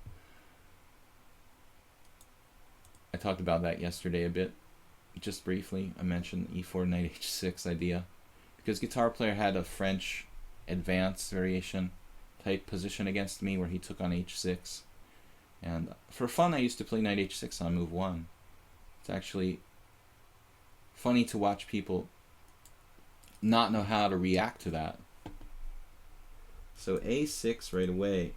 I talked about that yesterday a bit, just briefly. I mentioned e4, knight h6 idea, because Guitar Player had a French advanced variation type position against me where he took on h6. And for fun, I used to play knight h6 on move 1. It's actually funny to watch people not know how to react to that. So a6 right away.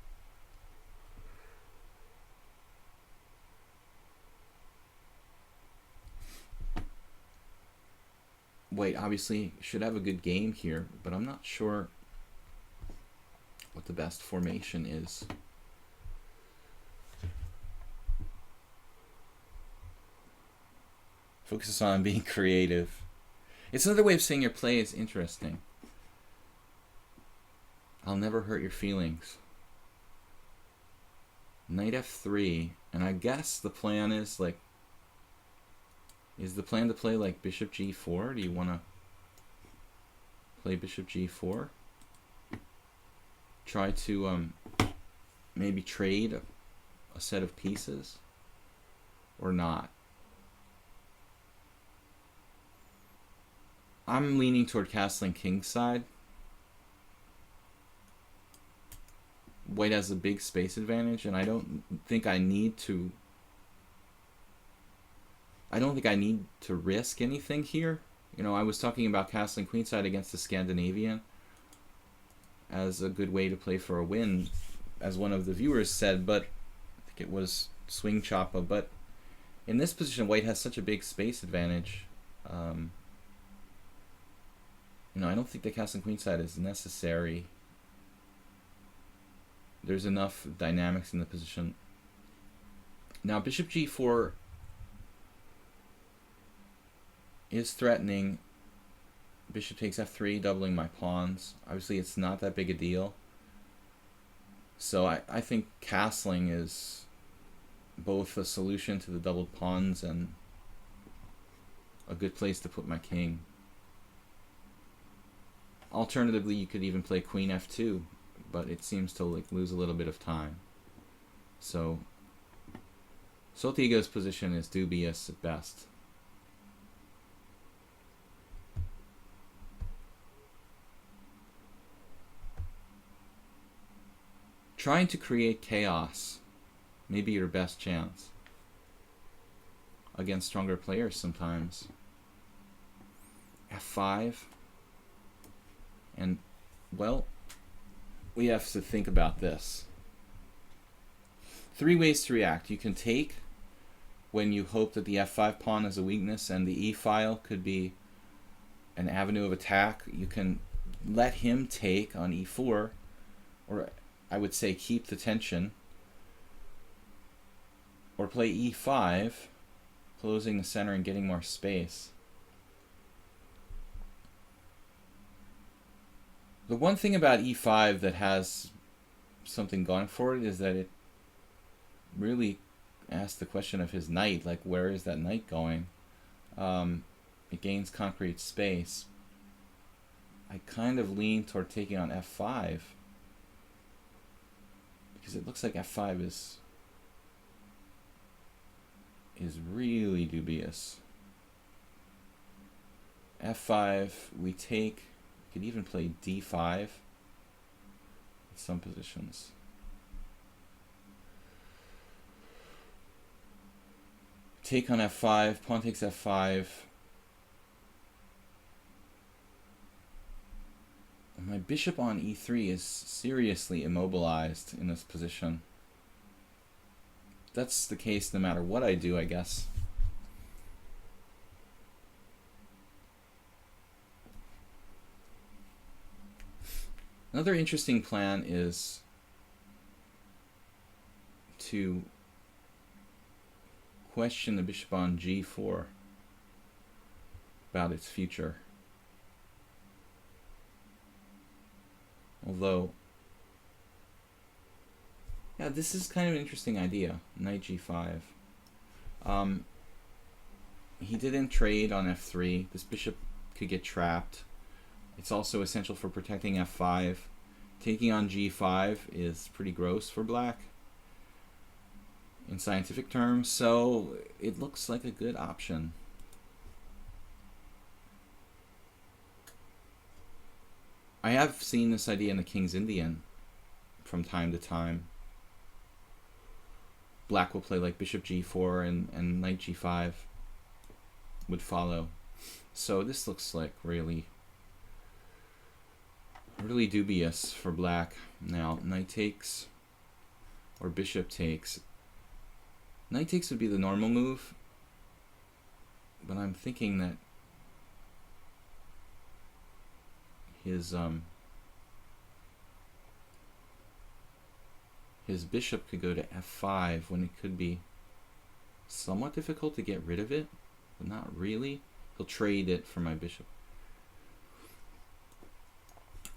White obviously should have a good game here, but I'm not sure what the best formation is. Focuses on being creative. It's another way of saying your play is interesting. I'll never hurt your feelings. Knight f3, and I guess the plan is like, is the plan to play like bishop g4? Do you want to play bishop g4? Try to maybe trade a set of pieces, or not? I'm leaning toward castling kingside. White has a big space advantage, and I don't think I need to risk anything here. I was talking about castling queenside against the Scandinavian as a good way to play for a win, as one of the viewers said, but I think it was Swing Choppa. But in this position, White has such a big space advantage. I don't think the castling queenside is necessary. There's enough dynamics in the position. Now, bishop g4 is threatening. Bishop takes f3, doubling my pawns. Obviously, it's not that big a deal. So I think castling is both a solution to the doubled pawns and a good place to put my king. Alternatively, you could even play queen f2, but it seems to lose a little bit of time. So Salty Ego's position is dubious at best. Trying to create chaos may be your best chance against stronger players sometimes. f5. And, well, we have to think about this. 3 ways to react. You can take when you hope that the f5 pawn is a weakness and the e file could be an avenue of attack. You can let him take on e4, or I would say keep the tension, or play e5, closing the center and getting more space. The one thing about e5 that has something going for it is that it really asks the question of his knight, like where is that knight going? It gains concrete space. I kind of lean toward taking on f5. because it looks like f5 is really dubious. f5, we take, we could even play d5 in some positions. Take on f5, pawn takes f5. My bishop on e3 is seriously immobilized in this position. That's the case no matter what I do, I guess. Another interesting plan is to question the bishop on g4 about its future. Although, yeah, this is kind of an interesting idea. Knight g5. He didn't trade on f3. This bishop could get trapped. It's also essential for protecting f5. Taking on g5 is pretty gross for black in scientific terms, so it looks like a good option. I have seen this idea in the King's Indian from time to time. Black will play like bishop g4 and knight g5 would follow. So this looks like really dubious for black. Now, knight takes or bishop takes. Knight takes would be the normal move, but I'm thinking that his bishop could go to f5 when it could be somewhat difficult to get rid of it, but not really. He'll trade it for my bishop.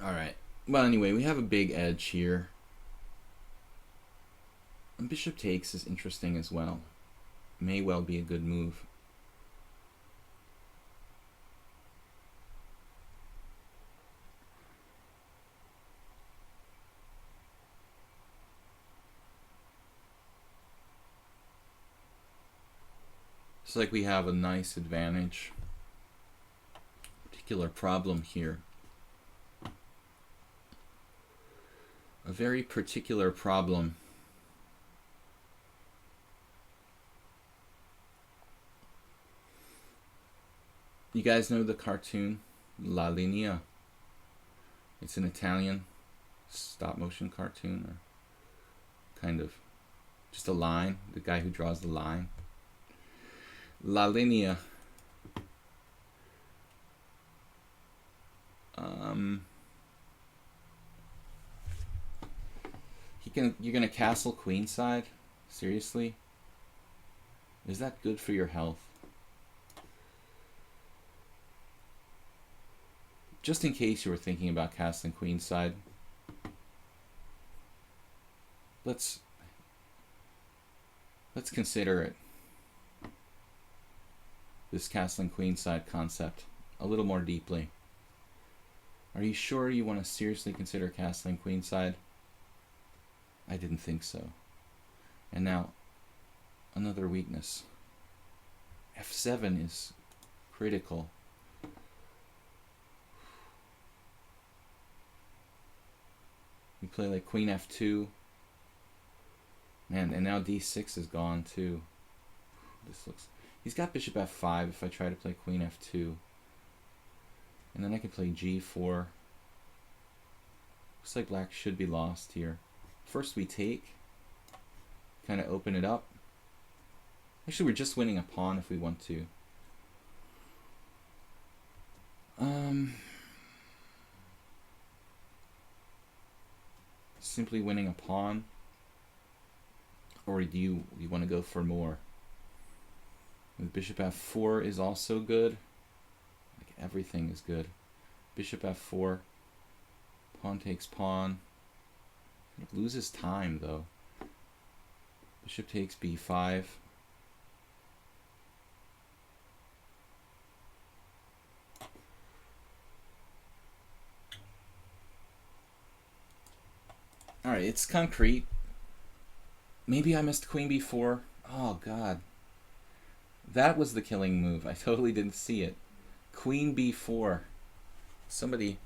Alright, well anyway, we have a big edge here. And bishop takes is interesting as well. May well be a good move. It's like we have a nice advantage. Particular problem here. A very particular problem. You guys know the cartoon La Linea? It's an Italian stop motion cartoon, or kind of just a line, the guy who draws the line. La Linea. You're gonna castle queenside? Seriously? Is that good for your health? Just in case you were thinking about castling queenside, let's consider it. This castling queenside concept a little more deeply. Are you sure you want to seriously consider castling queenside? I didn't think so. And now, another weakness. f7 is critical. You play like queen f2. Man, and now d6 is gone too. This looks... He's got bishop f5 if I try to play queen f2. And then I can play g4. Looks like black should be lost here. First we take. Kind of open it up. Actually, we're just winning a pawn if we want to. Simply winning a pawn. Or do you want to go for more? With bishop f4 is also good. Like everything is good. Bishop f4. Pawn takes pawn. It loses time though. Bishop takes b5. Alright, it's concrete. Maybe I missed queen b4. Oh, God. That was the killing move. I totally didn't see it. Queen b4. Somebody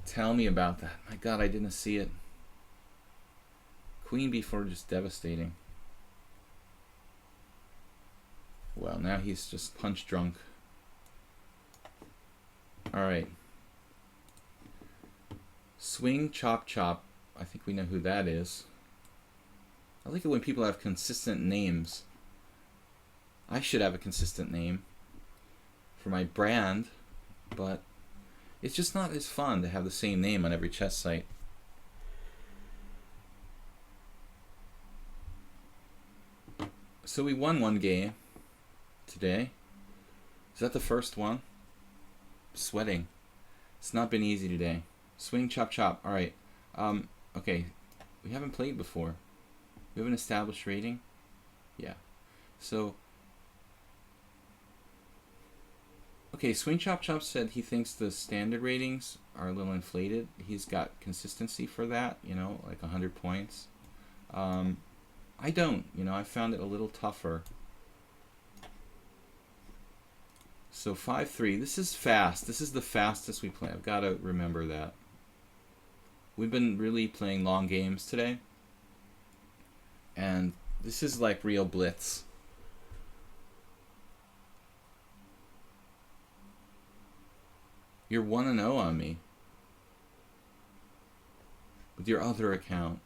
tell me about that. My God, I didn't see it. Queen b4, just devastating. Well, now he's just punch drunk. Alright. Swing, chop, chop. I think we know who that is. I like it when people have consistent names. I should have a consistent name for my brand, but it's just not as fun to have the same name on every chess site. So we won one game today. Is that the first one? Sweating. It's not been easy today. Swing, chop, chop. Alright. Okay. We haven't played before. We have an established rating? Yeah. So, okay, Swing Chop Chop said he thinks the standard ratings are a little inflated. He's got consistency for that, you know, like 100 points. I don't, you know, I found it a little tougher. So 5-3, this is fast. This is the fastest we play. I've got to remember that. We've been really playing long games today. And this is like real blitz. You're 1-0 on me. With your other account.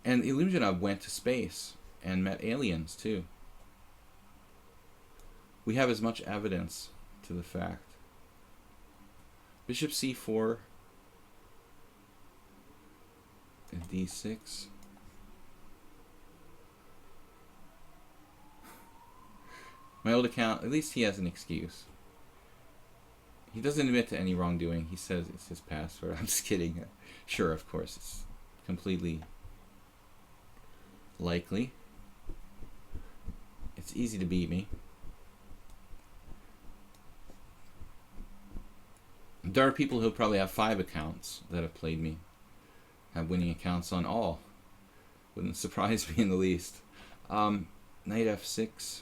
And Illuminov went to space and met aliens too. We have as much evidence to the fact. Bishop c4 and d6. My old account, at least he has an excuse. He doesn't admit to any wrongdoing. He says it's his password. I'm just kidding. Sure, of course, it's completely likely. It's easy to beat me. There are people who probably have 5 accounts that have played me. Have winning accounts on all. Wouldn't surprise me in the least. Knight f6.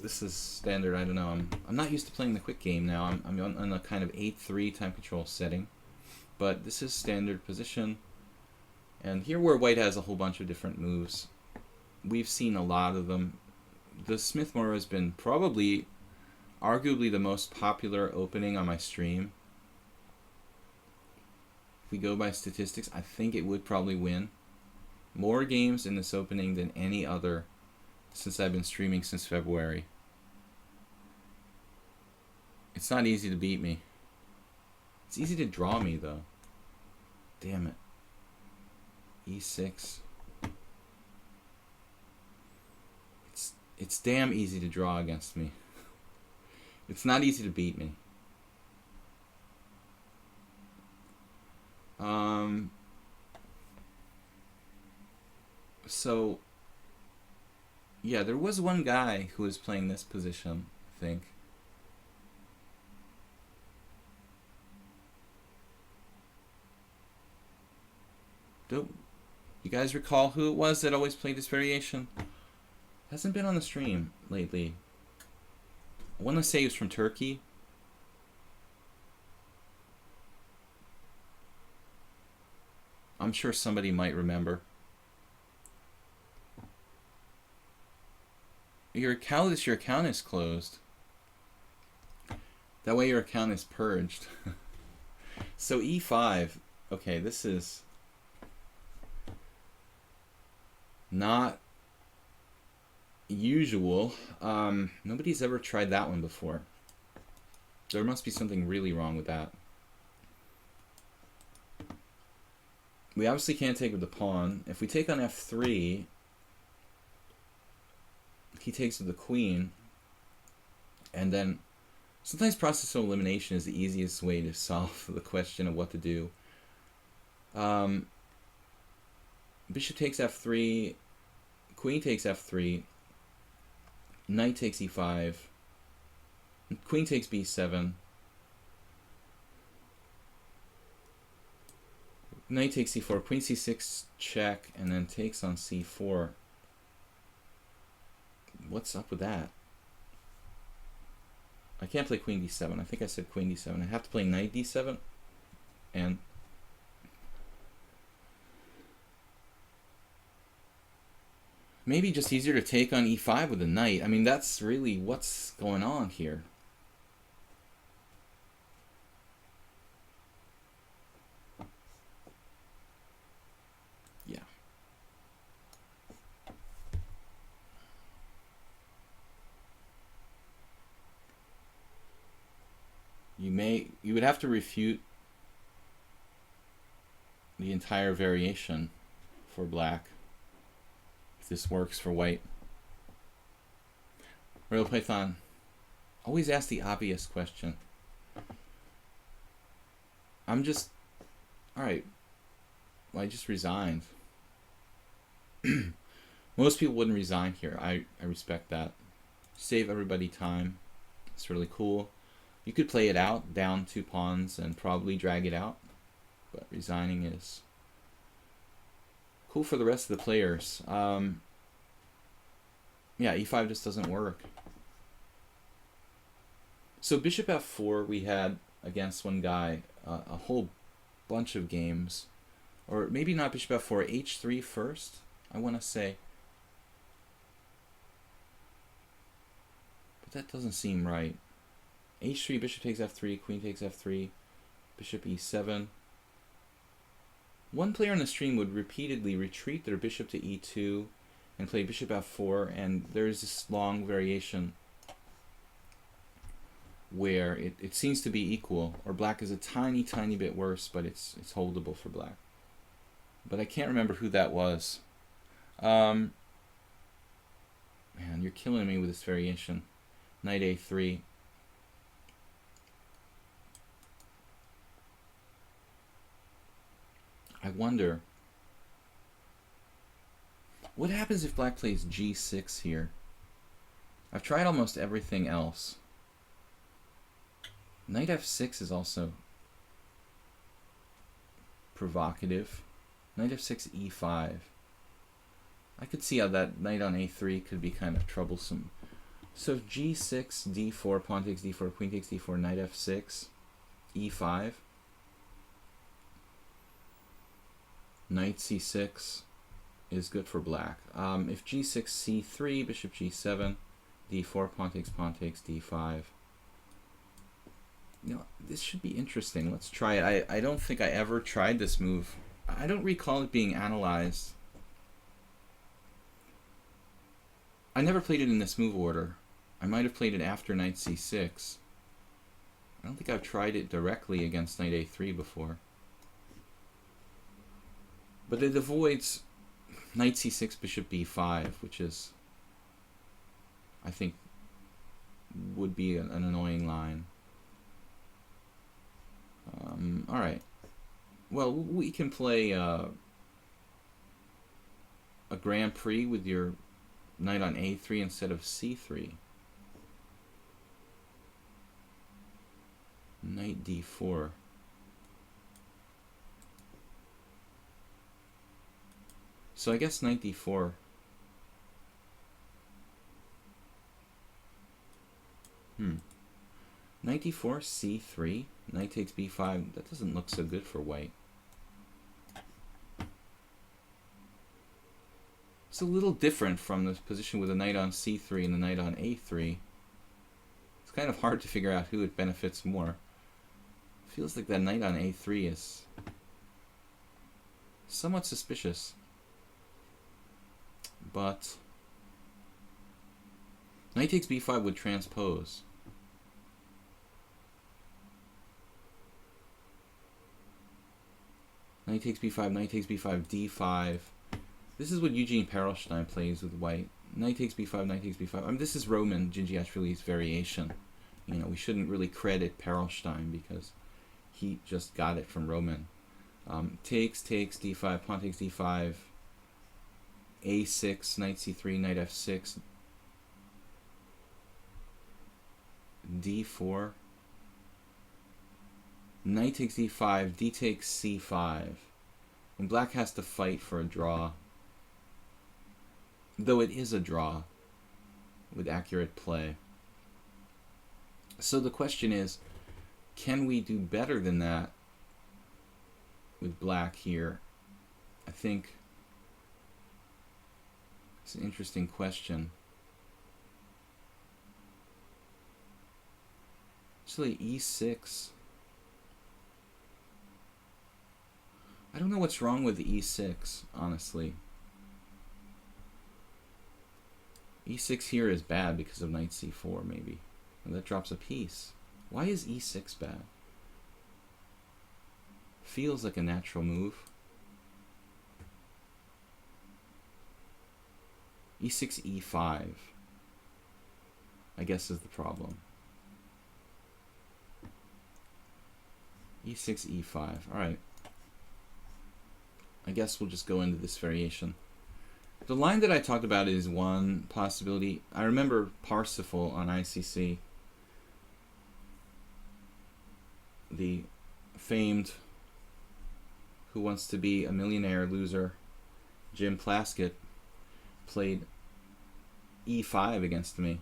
This is standard. I don't know. I'm not used to playing the quick game now. I'm on a kind of 8-3 time control setting, but this is standard position. And here where white has a whole bunch of different moves, we've seen a lot of them. The Smith-Morrow has been probably, arguably the most popular opening on my stream. If we go by statistics, I think it would probably win. More games in this opening than any other since I've been streaming since February. It's not easy to beat me. It's easy to draw me, though. Damn it. e6. It's damn easy to draw against me. It's not easy to beat me. So, yeah, there was one guy who was playing this position, I think. You guys recall who it was that always played this variation? Hasn't been on the stream lately. I want to say he was from Turkey. I'm sure somebody might remember. Your account is closed. That way your account is purged. So e5. Okay, this is not usual. Nobody's ever tried that one before. There must be something really wrong with that. We obviously can't take with the pawn. If we take on f3, he takes with the queen, and then sometimes process of elimination is the easiest way to solve the question of what to do. Bishop takes f3, queen takes f3, knight takes e5, Queen takes b7. Knight takes c4. Queen c6 check, and then takes on c4. What's up with that? I can't play queen d7. I think I said queen d7. I have to play knight d7. And maybe just easier to take on e5 with a knight. I mean, that's really what's going on here. Yeah. You would have to refute the entire variation for black if this works for white. Royal Python, always ask the obvious question. Alright, well, I just resigned. Most people wouldn't resign here. I respect that. Save everybody time. It's really cool. You could play it out, down 2 pawns, and probably drag it out. But resigning is cool for the rest of the players. Yeah, e5 just doesn't work. So bishop f4 we had against one guy a whole bunch of games. Or maybe not bishop f4, h3 first, I want to say. But that doesn't seem right. h3, bishop takes f3, queen takes f3, bishop e7. One player on the stream would repeatedly retreat their bishop to e2 and play bishop f4, and there's this long variation where it seems to be equal, or black is a tiny bit worse, but it's holdable for black. But I can't remember who that was. Man, you're killing me with this variation. Knight a3. I wonder, what happens if black plays g6 here? I've tried almost everything else. Knight f6 is also provocative. Knight f6, e5. I could see how that knight on a3 could be kind of troublesome. So if g6, d4, pawn takes d4, queen takes d4, knight f6, e5, knight c6 is good for black. If g6, c3, bishop g7, d4, pawn takes, d5. You know, this should be interesting. Let's try it. I don't think I ever tried this move. I don't recall it being analyzed. I never played it in this move order. I might have played it after knight c6. I don't think I've tried it directly against knight a3 before. But it avoids knight c6, bishop b5, which is, I think, would be an annoying line. Alright. Well, we can play a Grand Prix with your knight on a3 instead of c3. Knight d4. So I guess knight d4. Knight d4, c3, knight takes b5. That doesn't look so good for white. It's a little different from the position with the knight on c3 and the knight on a3. It's kind of hard to figure out who it benefits more. Feels like that knight on a3 is somewhat suspicious. But knight takes b5 would transpose. Knight takes b5, knight takes b5, d5. This is what Eugene Perelstein plays with white. Knight takes b5, knight takes b5. I mean, this is Roman Gingiashvili's variation. You know, we shouldn't really credit Perelstein because he just got it from Roman. Takes d5, pawn takes d5, a6, knight c3, knight f6. d4. Knight takes d5, d takes c5. And black has to fight for a draw. Though it is a draw with accurate play. So the question is, can we do better than that with black here? I think it's an interesting question. Actually, e6. I don't know what's wrong with e6, honestly. e6 here is bad because of knight c4, maybe. And that drops a piece. Why is e6 bad? Feels like a natural move. e6, e5, I guess, is the problem. e6, e5. Alright. I guess we'll just go into this variation. The line that I talked about is one possibility. I remember Parsifal on ICC, the famed Who Wants to Be a Millionaire loser, Jim Plaskett, played e5 against me.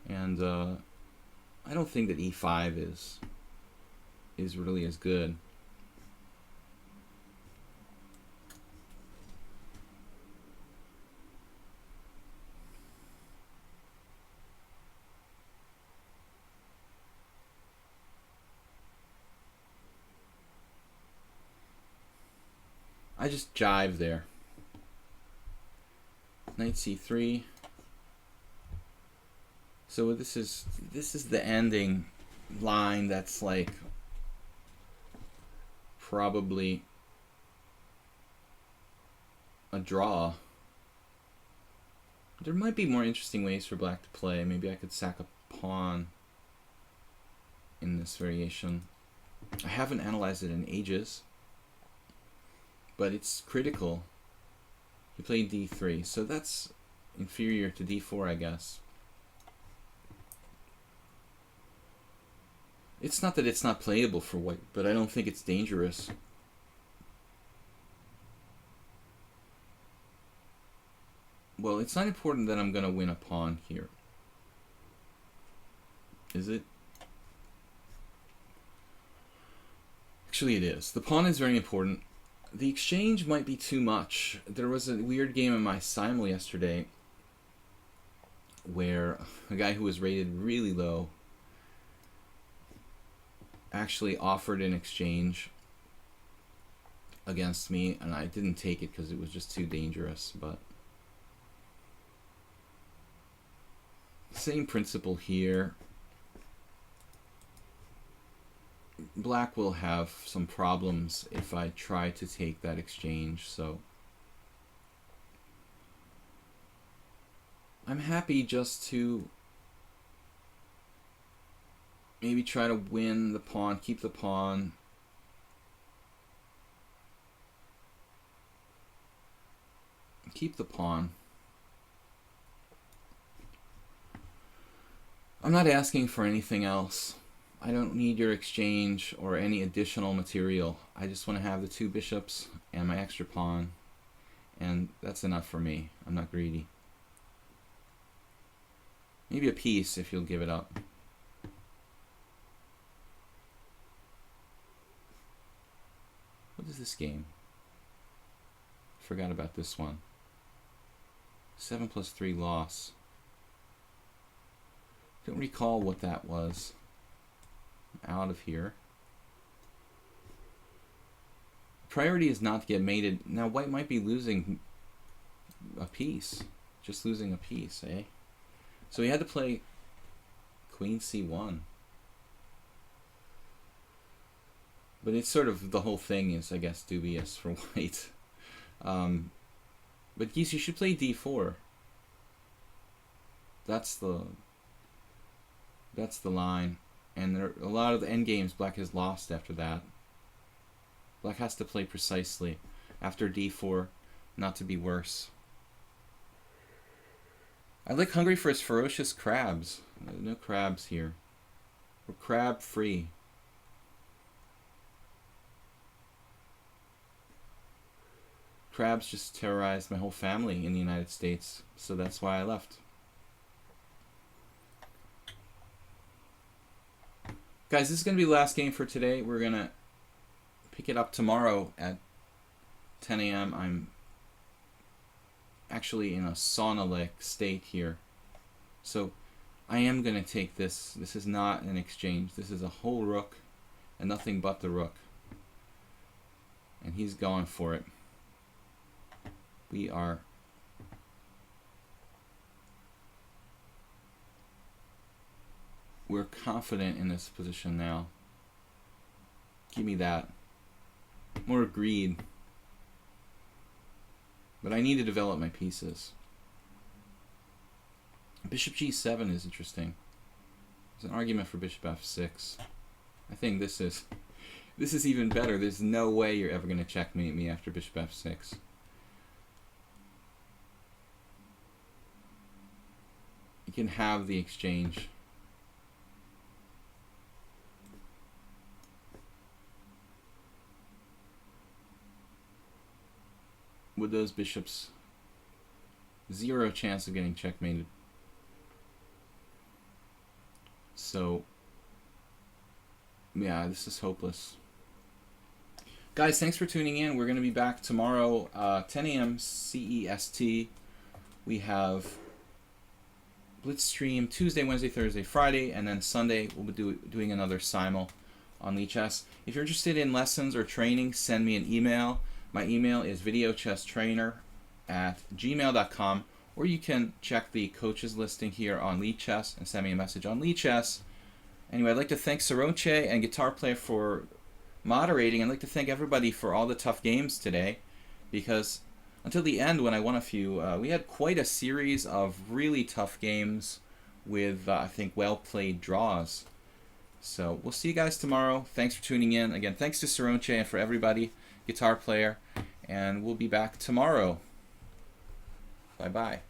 And I don't think that e5 is really as good. I just jive there. Knight c3. So this is the ending line that's like probably a draw. There might be more interesting ways for black to play. Maybe I could sack a pawn in this variation. I haven't analyzed it in ages, but it's critical. He played d3, so that's inferior to d4, I guess. It's not that it's not playable for white, but I don't think it's dangerous. Well, it's not important that I'm going to win a pawn here. Is it? Actually, it is. The pawn is very important. The exchange might be too much. There was a weird game in my simul yesterday where a guy who was rated really low actually offered an exchange against me, and I didn't take it because it was just too dangerous. But same principle here. Black will have some problems if I try to take that exchange, so I'm happy just to maybe try to win the pawn, keep the pawn. Keep the pawn. I'm not asking for anything else. I don't need your exchange or any additional material. I just want to have the two bishops and my extra pawn, and that's enough for me. I'm not greedy. Maybe a piece if you'll give it up. What is this game? Forgot about this one. 7+3 loss. Don't recall what that was. Out of here. Priority is not to get mated. Now white might be losing a piece. Just losing a piece, eh? So he had to play Queen C1. But it's sort of, the whole thing is, I guess, dubious for white. But geese, you should play D4. That's the line. And there are a lot of the endgames black has lost after that. Black has to play precisely after d4 not to be worse. I look hungry for his ferocious crabs. No crabs here. We're crab free. Crabs just terrorized my whole family in the United States, so that's why I left. Guys, this is going to be the last game for today. We're going to pick it up tomorrow at 10 a.m. I'm actually in a sauna-like state here. So I am going to take this. This is not an exchange. This is a whole rook and nothing but the rook. And he's going for it. We're confident in this position now. Give me that. More greed. But I need to develop my pieces. Bishop g7 is interesting. There's an argument for bishop f6. I think this is even better. There's no way you're ever going to checkmate me after bishop f6. You can have the exchange. With those bishops, zero chance of getting checkmated. So, yeah, this is hopeless. Guys, thanks for tuning in. We're going to be back tomorrow, 10 a.m. CEST. We have Blitz stream Tuesday, Wednesday, Thursday, Friday, and then Sunday we'll be doing another simul on Lichess. If you're interested in lessons or training, send me an email. My email is videochesstrainer@gmail.com, or you can check the coaches listing here on Lichess and send me a message on Lichess. Anyway, I'd like to thank Saronche and Guitar Player for moderating. I'd like to thank everybody for all the tough games today, because until the end, when I won a few, we had quite a series of really tough games with, I think, well-played draws. So we'll see you guys tomorrow. Thanks for tuning in. Again, thanks to Saronche and for everybody, Guitar Player, and we'll be back tomorrow. Bye-bye.